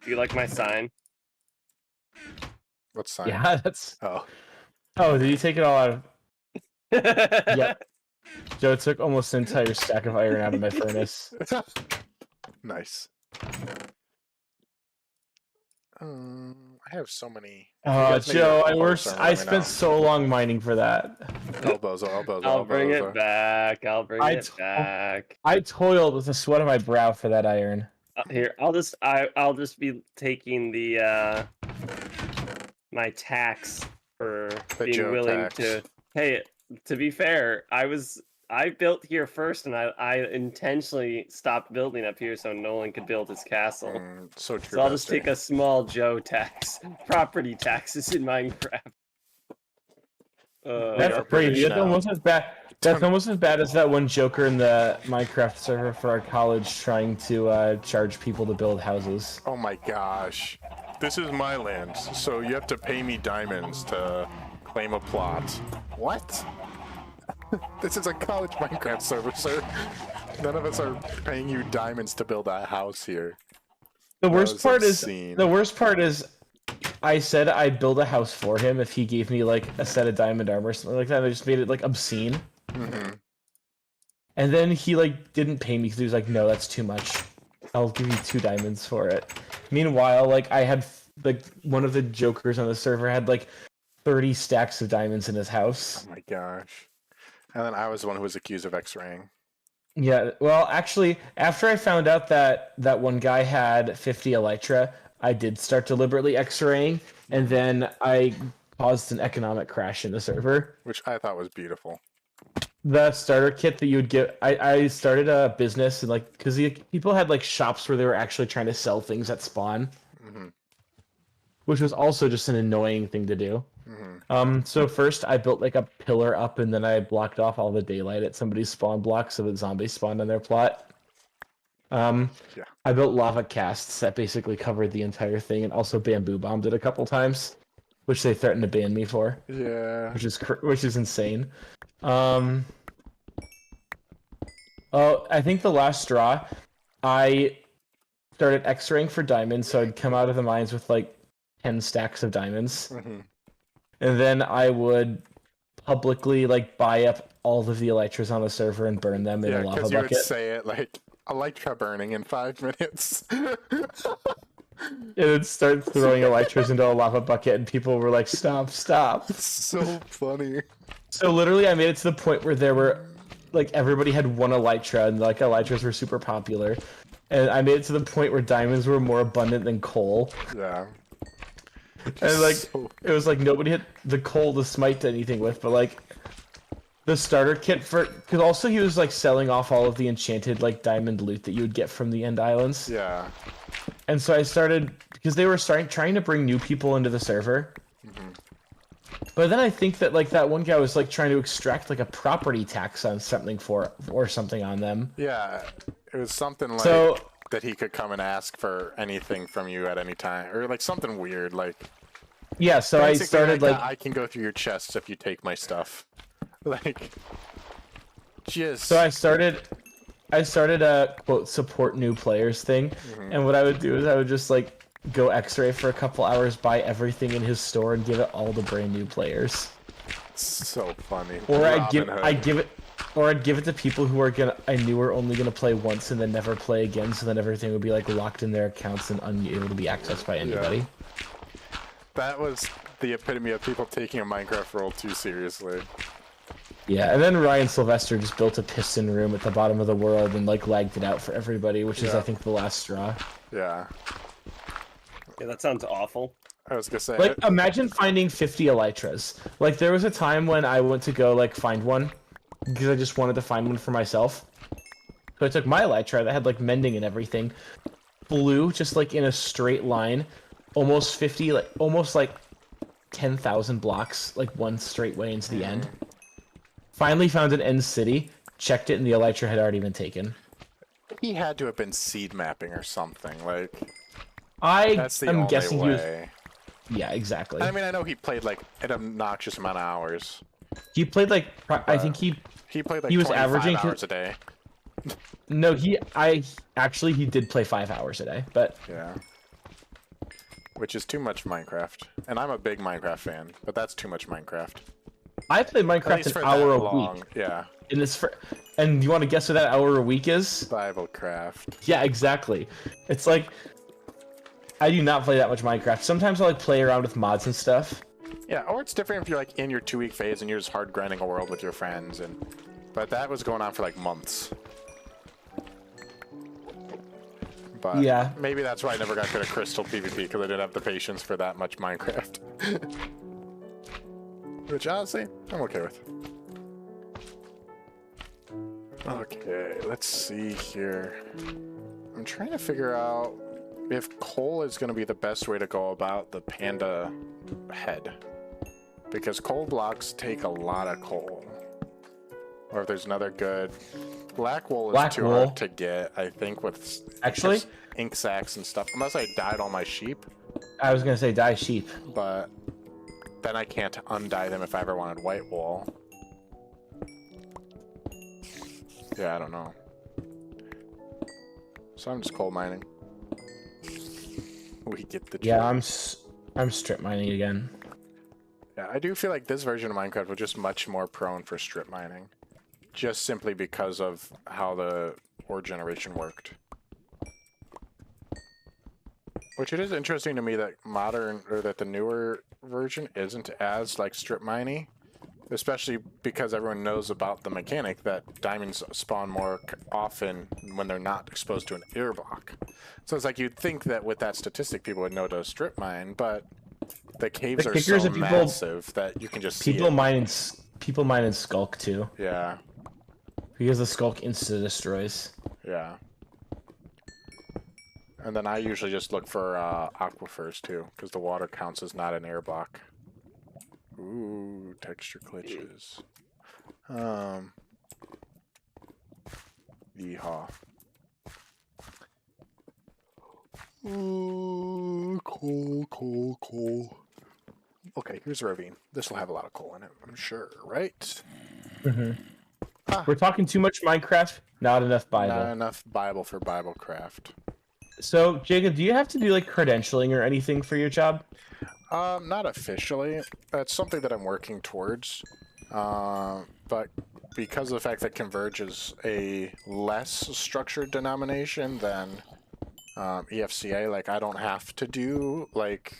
do you like my sign? What sign? Yeah, that's. Oh. Oh, did you take it all out of? Yep. Joe took almost an entire stack of iron out of my furnace. Nice. I have so many. Joe, I spent so long mining for that. Elbows. I'll bring it back. I'll bring it back. I toiled with the sweat of my brow for that iron. Here, I'll just be taking the my tax for being Joe willing tax. to pay it. To be fair, I built here first, and I intentionally stopped building up here so Nolan could build his castle. So true. So I'll just take a small Joe tax, property taxes in Minecraft. That's crazy. That's almost as bad. That's almost as bad as that one joker in the Minecraft server for our college trying to charge people to build houses. Oh my gosh. This is my land, so you have to pay me diamonds to claim a plot. What? This is a college Minecraft server, sir. None of us are paying you diamonds to build a house here. The That worst was part insane. is I said I'd build a house for him if he gave me like a set of diamond armor or something like that. I just made it like obscene. Mm-hmm. And then he like didn't pay me because he was like, "No, that's too much. I'll give you 2 diamonds for it." Meanwhile, like I had like one of the jokers on the server had like 30 stacks of diamonds in his house. Oh my gosh. And then I was the one who was accused of X-raying. Yeah, well, actually, after I found out that that one guy had 50 elytra, I did start deliberately X-raying, and then I caused an economic crash in the server. Which I thought was beautiful. The starter kit that you would get, I started a business, and like, because people had like shops where they were actually trying to sell things at spawn, which was also just an annoying thing to do. So first I built like a pillar up, and then I blocked off all the daylight at somebody's spawn block so that zombies spawned on their plot. I built lava casts that basically covered the entire thing, and also bamboo bombed it a couple times, which they threatened to ban me for. Yeah. Which is insane. Oh, I think the last straw, I started X-raying for diamonds, so I'd come out of the mines with like 10 stacks of diamonds. And then I would publicly like buy up all of the elytras on the server and burn them in a lava because you bucket. would say it like elytra burning in 5 minutes. And then start throwing elytras into a lava bucket, and people were like, "Stop, stop!" So funny. So literally, I made it to the point where there were like everybody had 1 elytra, and like elytras were super popular. And I made it to the point where diamonds were more abundant than coal. Yeah. And like it was like nobody had the coal to smite anything with, but like the starter kit for, because also he was like selling off all of the enchanted like diamond loot that you would get from the end islands. Yeah. And so I started, because they were trying to bring new people into the server. But then I think that like that one guy was like trying to extract like a property tax on something or something on them. Yeah. It was something like that he could come and ask for anything from you at any time, or like something weird like. Yeah, so I started like I can go through your chests if you take my stuff. Like, just. So I started a quote support new players thing, and what I would do is I would just like go X-ray for a couple hours, buy everything in his store, and give it all to brand new players. So funny. Or Robin I'd Hood. give it to people who I knew were only gonna play once and then never play again, so then everything would be like locked in their accounts and unable to be accessed by anybody. That was the epitome of people taking a Minecraft role too seriously. Yeah, and then Ryan Sylvester just built a piston room at the bottom of the world and like lagged it out for everybody, which is I think the last straw. Yeah. Yeah, that sounds awful. I was gonna say. Like, imagine finding 50 elytras. Like, there was a time when I went to go like find one because I just wanted to find one for myself. So I took my elytra that had like mending and everything, flew just like in a straight line, almost 50, like almost like 10,000 blocks, like one straight way into the end. Finally found an end city, checked it, and the elytra had already been taken. He had to have been seed mapping or something. Like, I that's the am only guessing he was. way. Yeah, exactly. I mean, I know he played like an obnoxious amount of hours. He played like I think he played like he was 25 averaging hours a day. No, he did play 5 hours a day, but Yeah. Which is too much Minecraft. And I'm a big Minecraft fan, but that's too much Minecraft. I play At Minecraft least for an hour that a long. week. Yeah. And you want to guess what that hour a week is? BibleCraft. Yeah, exactly. It's like I do not play that much Minecraft. Sometimes I like play around with mods and stuff. Yeah, or it's different if you're like in your 2-week phase and you're just hard grinding a world with your friends, but that was going on for like months. But Yeah. maybe that's why I never got good at Crystal PvP, because I didn't have the patience for that much Minecraft. Which honestly, I'm okay with. Okay, let's see here. I'm trying to figure out if coal is going to be the best way to go about the panda head. Because coal blocks take a lot of coal. Or if there's another good... Black wool is too hard to get, I think, with Actually, ink sacs and stuff. Unless I dyed all my sheep. I was gonna say dye sheep. But then I can't undye them if I ever wanted white wool. Yeah, I don't know. So I'm just coal mining. We get the Yeah, joke. I'm strip mining again. Yeah, I do feel like this version of Minecraft was just much more prone for strip mining. Just simply because of how the ore generation worked. Which it is interesting to me that the newer version isn't as like strip miney. Especially because everyone knows about the mechanic that diamonds spawn more often when they're not exposed to an air block. So it's like you'd think that with that statistic people would know to strip mine, but the caves are so massive that you can just see it. People mine and skulk too. Yeah. Because the skulk insta destroys. Yeah. And then I usually just look for aquifers too, because the water counts as not an air block. Ooh, texture glitches. Yeehaw. Ooh, coal. Okay, here's a ravine. This will have a lot of coal in it, I'm sure, right? Mm-hmm. We're talking too much Minecraft, not enough Bible. Not enough Bible for BibleCraft. So, Jacob, do you have to do like credentialing or anything for your job? Not officially. That's something that I'm working towards. But because of the fact that Converge is a less structured denomination than EFCA, like I don't have to do like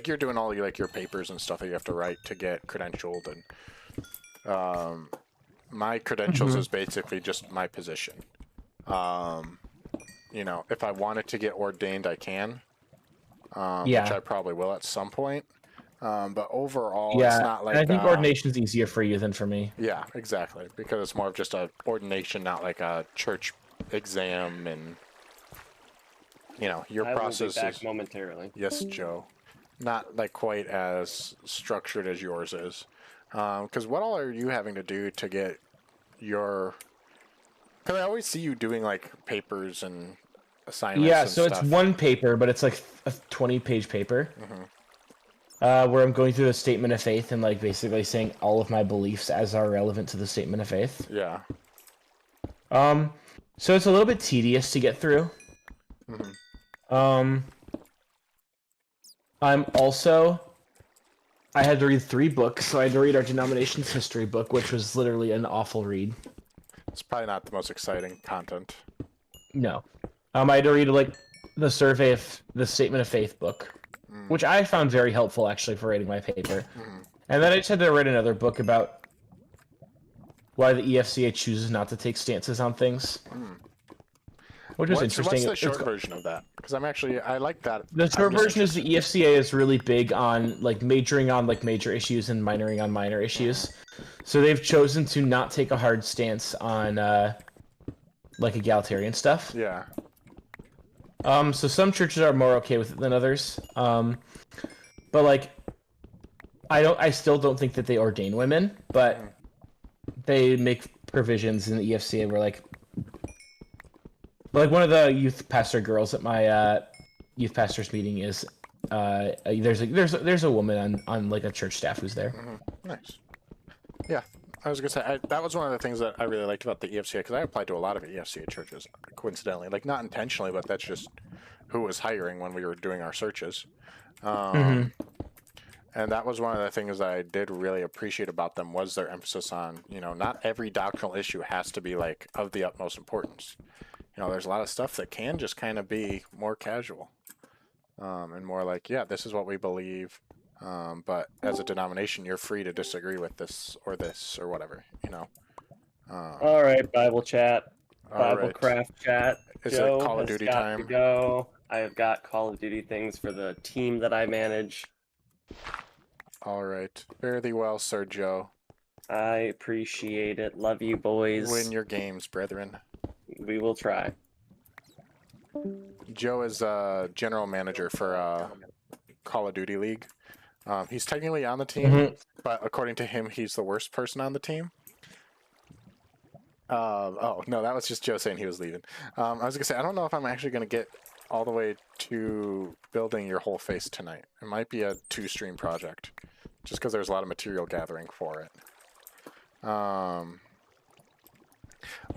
you're doing all your papers and stuff that you have to write to get credentialed, and my credentials is basically just my position. You know, if I wanted to get ordained, I can. Which I probably will at some point. But overall, it's not like... I think ordination is easier for you than for me. Yeah, exactly. Because it's more of just a ordination, not like a church exam, and... You know, your process will be back is... momentarily. Yes, Joe. Not like quite as structured as yours is. Because what all are you having to do to get your... Because I always see you doing like papers and assignments. Yeah, and so stuff. it's one paper, but it's like a 20-page paper. where I'm going through the statement of faith and like basically saying all of my beliefs as are relevant to the statement of faith. Yeah. So it's a little bit tedious to get through. Mm-hmm. I had to read 3 books, so I had to read our denomination's history book, which was literally an awful read. It's probably not the most exciting content. No. I had to read like the survey of the statement of faith book, which I found very helpful actually for writing my paper. And then I just had to write another book about why the EFCA chooses not to take stances on things. Which was interesting. What's the short version of that? Because I like that. The short version is the EFCA is really big on like majoring on like major issues and minoring on minor issues. So they've chosen to not take a hard stance on like egalitarian stuff. Yeah. So some churches are more okay with it than others. But like I still don't think that they ordain women, but they make provisions in the EFCA where like one of the youth pastor girls at my youth pastors meeting is there's a woman on like a church staff who's there. Nice. Yeah, I was gonna say that was one of the things that I really liked about the EFCA because I applied to a lot of EFCA churches coincidentally, like not intentionally, but that's just who was hiring when we were doing our searches. And that was one of the things that I did really appreciate about them was their emphasis on, not every doctrinal issue has to be like of the utmost importance. There's a lot of stuff that can just kind of be more casual and more like, yeah, this is what we believe. But as a denomination, you're free to disagree with this or whatever, All right, Bible chat. BibleCraft chat. Is Joe it Call of has Duty got time? to go. I have got Call of Duty things for the team that I manage. All right. Fare thee well, Sir Joe. I appreciate it. Love you, boys. Win your games, brethren. We will try. Joe is general manager for Call of Duty League. He's technically on the team, but according to him, he's the worst person on the team. Oh, no, that was just Joe saying he was leaving. I was going to say, I don't know if I'm actually going to get all the way to building your whole face tonight. It might be a 2-stream project, just because there's a lot of material gathering for it.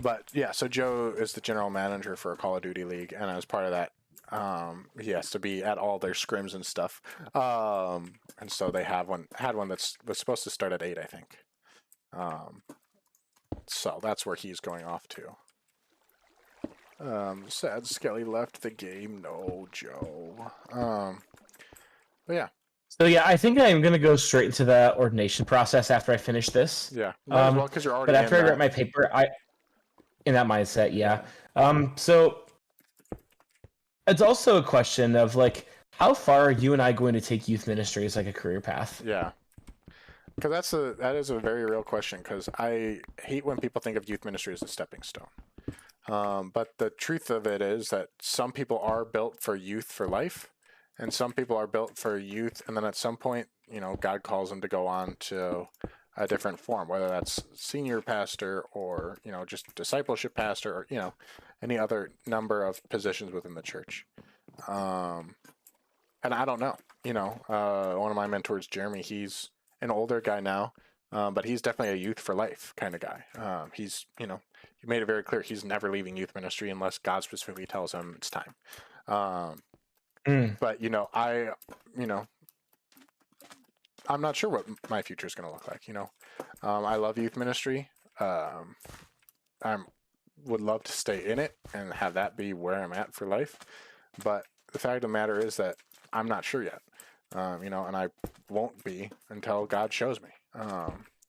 But yeah, so Joe is the general manager for Call of Duty League, and as part of that, he has to be at all their scrims and stuff. And so they had one that was supposed to start at 8, I think. So that's where he's going off to. Sad Skelly left the game. No, Joe. But yeah. So yeah, I think I'm gonna go straight into the ordination process after I finish this. Yeah. Might as well, because you're already. But after I write my paper, in that mindset, yeah. So it's also a question of like, how far are you and I going to take youth ministry as like a career path? Yeah. Because that is a very real question. Because I hate when people think of youth ministry as a stepping stone. But the truth of it is that some people are built for youth for life, and some people are built for youth, and then at some point, God calls them to go on to a different form, whether that's senior pastor or, just discipleship pastor or, any other number of positions within the church. And I don't know, one of my mentors, Jeremy, he's an older guy now, but he's definitely a youth for life kind of guy. He's, he made it very clear he's never leaving youth ministry unless God specifically tells him it's time. But, I'm not sure what my future is going to look like. I love youth ministry. I would love to stay in it and have that be where I'm at for life. But the fact of the matter is that I'm not sure yet. And I won't be until God shows me.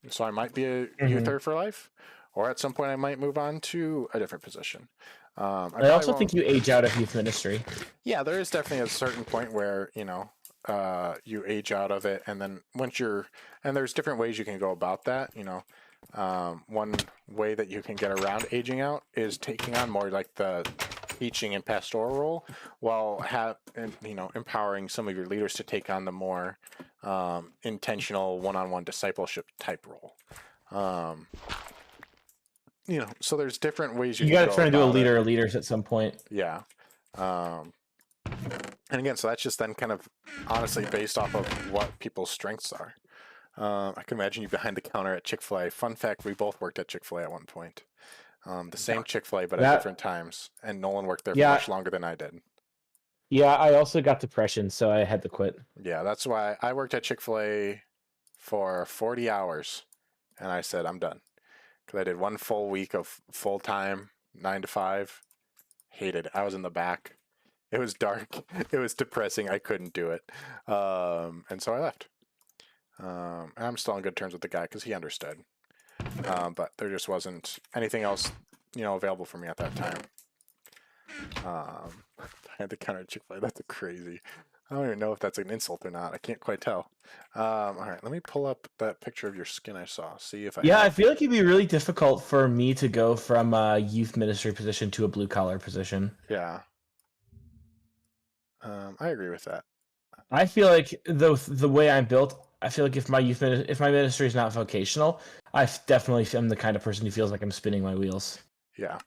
So I might be a youther for life, or at some point I might move on to a different position. I also think you age out of youth ministry. Yeah, there is definitely a certain point where, you age out of it, and then and there's different ways you can go about that. One way that you can get around aging out is taking on more like the teaching and pastoral role, while empowering some of your leaders to take on the more intentional one-on-one discipleship type role. So there's different ways you got to go try to do a about leader it. of leaders at some point. Yeah. And again, so that's just then kind of honestly based off of what people's strengths are. I can imagine you behind the counter at Chick-fil-A. Fun fact, we both worked at Chick-fil-A at one point. The same Chick-fil-A, but at different times. And Nolan worked there for much longer than I did. Yeah, I also got depression, so I had to quit. Yeah, that's why I worked at Chick-fil-A for 40 hours. And I said, I'm done. Because I did 1 full week of full-time, 9 to 5. Hated it. I was in the back. It was dark. It was depressing. I couldn't do it. And so I left. And I'm still on good terms with the guy because he understood. But there just wasn't anything else, available for me at that time. I had to counter Chick-fil-A. That's crazy. I don't even know if that's an insult or not. I can't quite tell. All right, let me pull up that picture of your skin I saw. See if I. Yeah, I feel like it'd be really difficult for me to go from a youth ministry position to a blue collar position. Yeah. I agree with that. I feel like the way I'm built, I feel like if my ministry is not vocational, I definitely am the kind of person who feels like I'm spinning my wheels. Yeah.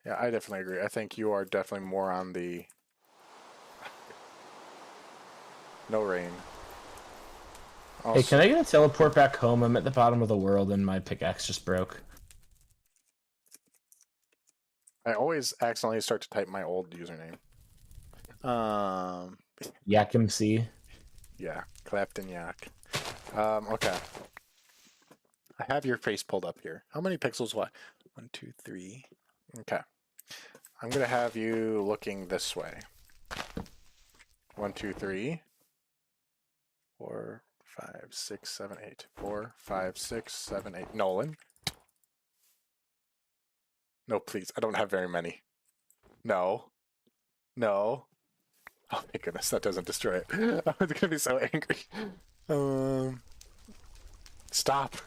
Yeah, I definitely agree. I think you are definitely more on the no rain. Also, hey, can I get a teleport back home? I'm at the bottom of the world and my pickaxe just broke. I always accidentally start to type my old username. YakMC. Yeah, Clapton Yak. Okay. I have your face pulled up here. How many pixels? What? 1, 2, 3. Okay. I'm gonna have you looking this way. 1, 2, 3. 4, 5, 6, 7, 8. 4, 5, 6, 7, 8. Nolan. No, please. I don't have very many. No. No. Oh my goodness, that doesn't destroy it. I was gonna be so angry. Stop.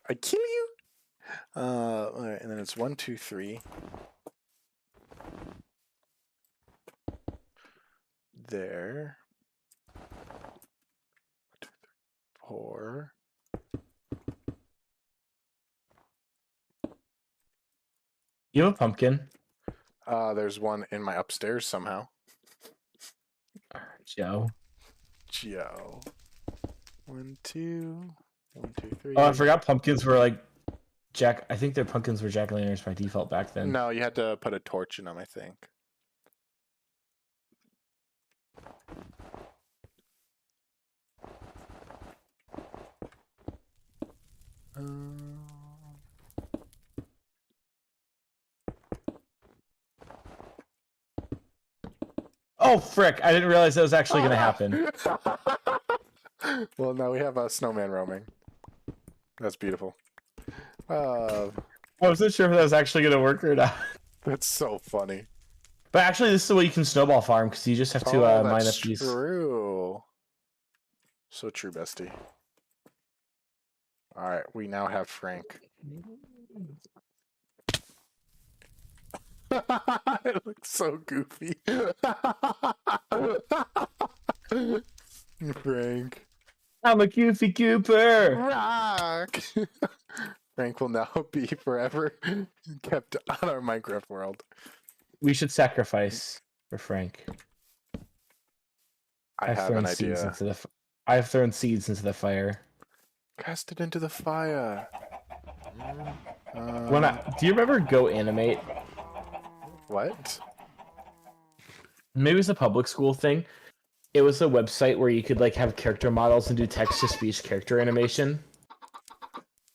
I kill you. Alright, and then it's 1, 2, 3. There. 1, 2, 3, 4. You have a pumpkin? There's one in my upstairs somehow. Joe. 1, 2. 1, 2, 3. Oh, I forgot pumpkins were like I think their pumpkins were jack-o'-lanterns by default back then. No, you had to put a torch in them, I think. Oh, frick. I didn't realize that was actually going to happen. Well, now we have a snowman roaming. That's beautiful. I wasn't sure if that was actually going to work or not. That's so funny. But actually, this is the way you can snowball farm, because you just have to mine up these. True. So true, bestie. All right, we now have Frank. It looks so goofy. Frank. I'm a goofy Cooper. Rock. Frank will now be forever kept on our Minecraft world. We should sacrifice for Frank. I have an idea. I've thrown seeds into the fire. Cast it into the fire. Do you remember Go Animate? What? Maybe it was a public school thing. It was a website where you could like have character models and do text-to-speech character animation.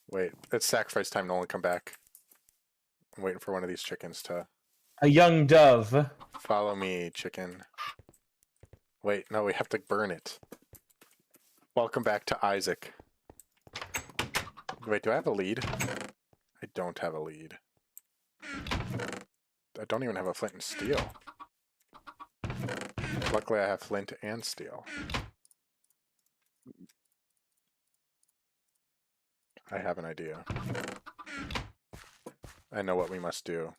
Wait, it's sacrifice time. Nolan, come back. I'm waiting for one of these chickens to... A young dove. Follow me, chicken. Wait, no, we have to burn it. Welcome back to Isaac. Wait, do I have a lead? I don't have a lead. I don't even have a flint and steel. Luckily, I have flint and steel. I have an idea. I know what we must do.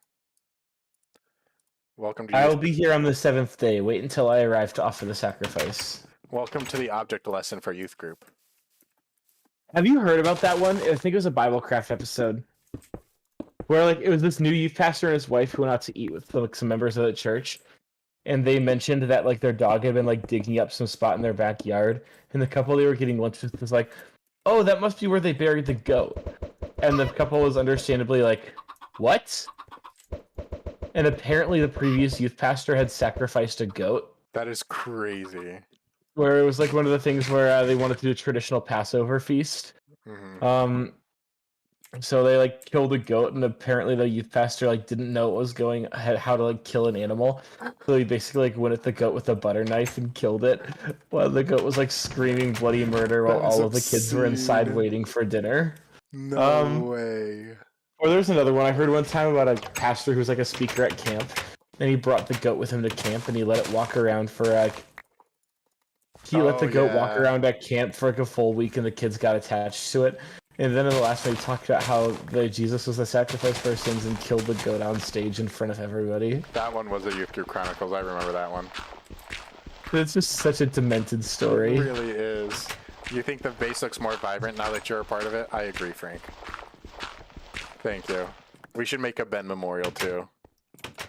Welcome to... I will be here on the 7th day. Wait until I arrive to offer the sacrifice. Welcome to the object lesson for youth group. Have you heard about that one? I think it was a BibleCraft episode. where like it was this new youth pastor and his wife who went out to eat with like some members of the church, and they mentioned that like their dog had been like digging up some spot in their backyard, and the couple they were getting lunch with was like, "Oh, that must be where they buried the goat," and the couple was understandably like, "What?" And apparently, the previous youth pastor had sacrificed a goat. That is crazy. Where it was like one of the things where they wanted to do a traditional Passover feast. Mm-hmm. So they like killed a goat, and apparently the youth pastor like didn't know what was going how to like kill an animal. So he basically like went at the goat with a butter knife and killed it, while the goat was like screaming bloody murder while That is all of the kids were inside obscene. waiting for dinner. No way. Or there's another one I heard one time about a pastor who was like a speaker at camp, and he brought the goat with him to camp, and he let it walk around for like. He let the goat walk around at camp for like a full week, and the kids got attached to it. And then in the last one, he talked about how Jesus was the sacrifice for our sins and killed the goat on stage in front of everybody. That one was a Youth Group Chronicles. I remember that one. It's just such a demented story. It really is. You think the base looks more vibrant now that you're a part of it? I agree, Frank. Thank you. We should make a Ben memorial too.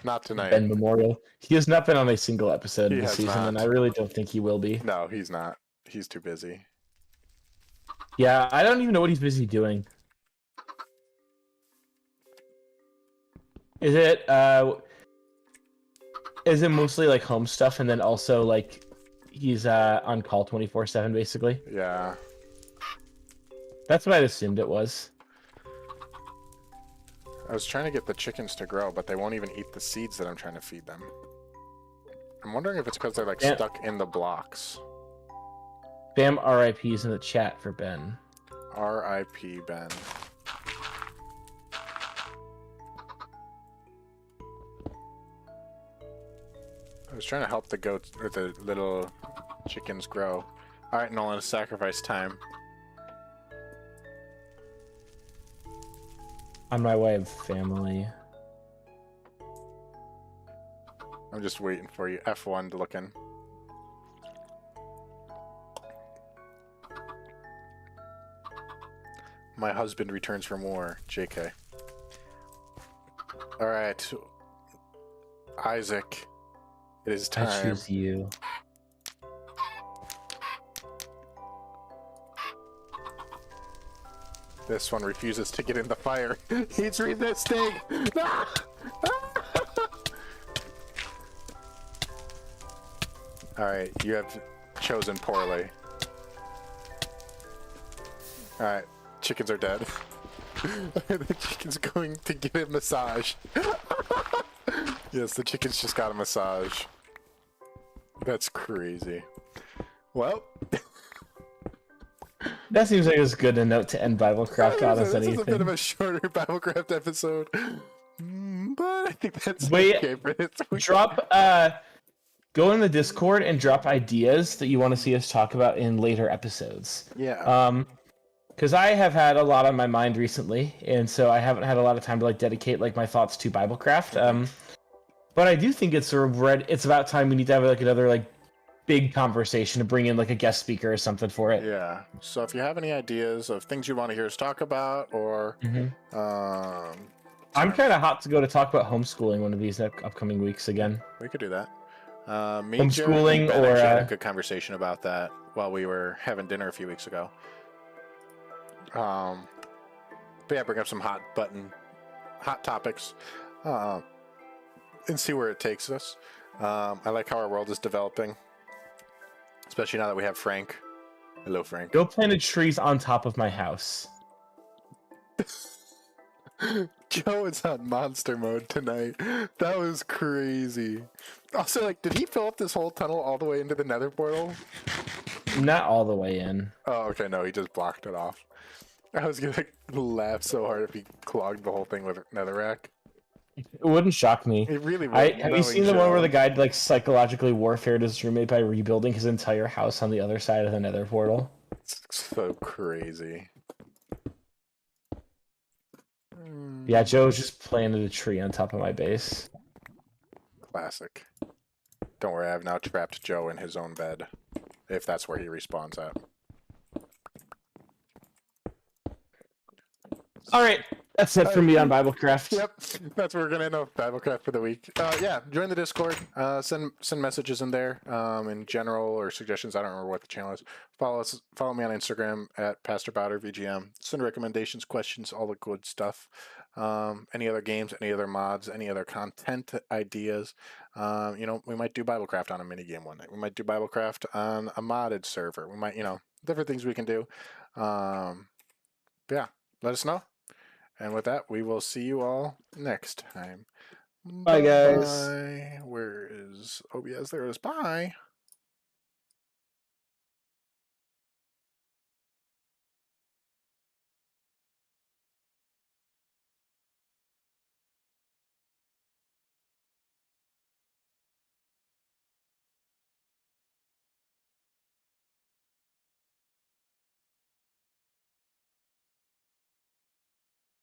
Not tonight. Ben Memorial. He has not been on a single episode this season, not. and I really don't think he will be. No, he's not. He's too busy. Yeah, I don't even know what he's busy doing. Is it mostly like home stuff, and then also like he's on call 24/7 basically? Yeah. That's what I assumed it was. I was trying to get the chickens to grow, but they won't even eat the seeds that I'm trying to feed them. I'm wondering if it's because they're like stuck in the blocks. Bam RIPs in the chat for Ben. R.I.P. Ben. I was trying to help the goats or the little chickens grow. Alright, Nolan, it's sacrifice time. On my way of family. I'm just waiting for you. F1 to look in. My husband returns from war. JK. Alright. Isaac. It is time. I choose you. This one refuses to get in the fire. He's resisting! No! Alright, you have chosen poorly. Alright, chickens are dead. The chicken's going to get a massage. Yes, the chickens just got a massage. That's crazy. Well... That seems like as good a note to end BibleCraft on as anything. This is a bit of a shorter BibleCraft episode. But I think that's Wait, okay for this week. Drop, go in the Discord and drop ideas that you want to see us talk about in later episodes. Yeah. Because I have had a lot on my mind recently, and so I haven't had a lot of time to like dedicate like my thoughts to BibleCraft. But I do think it's it's about time we need to have like another like big conversation to bring in like a guest speaker or something for it. Yeah. So if you have any ideas of things you want to hear us talk about, or I'm kind of hot to go to talk about homeschooling one of these upcoming weeks again. we could do that. Me, Homeschooling, Jared, and Ben or actually had a good conversation about that while we were having dinner a few weeks ago. But yeah, bring up some hot topics, and see where it takes us. I like how our world is developing, especially now that we have Frank. Hello, Frank. Go plant trees on top of my house. Joe is on monster mode tonight. That was crazy. Also, like, did he fill up this whole tunnel all the way into the nether portal? Not all the way in. Oh, okay, no, he just blocked it off. I was gonna laugh so hard if he clogged the whole thing with netherrack. It wouldn't shock me. It really would. Have you seen the one where the guy like psychologically warfared his roommate by rebuilding his entire house on the other side of the nether portal? It's so crazy. Yeah, Joe just planted a tree on top of my base. Classic. Don't worry, I've now trapped Joe in his own bed. If that's where he respawns at. All right, That's it for me on BibleCraft. Yep, that's where we're gonna end up BibleCraft for the week. Yeah, join the Discord. Send messages in there, in general or suggestions. I don't remember what the channel is. Follow me on Instagram at Pastor Bowder VGM. Send recommendations, questions, all the good stuff. Any other games, any other mods, any other content ideas. We might do BibleCraft on a mini game one night. We might do BibleCraft on a modded server. We might, different things we can do. Yeah, let us know. And with that, we will see you all next time. Bye, guys. Bye. Where is OBS? There it is. Bye.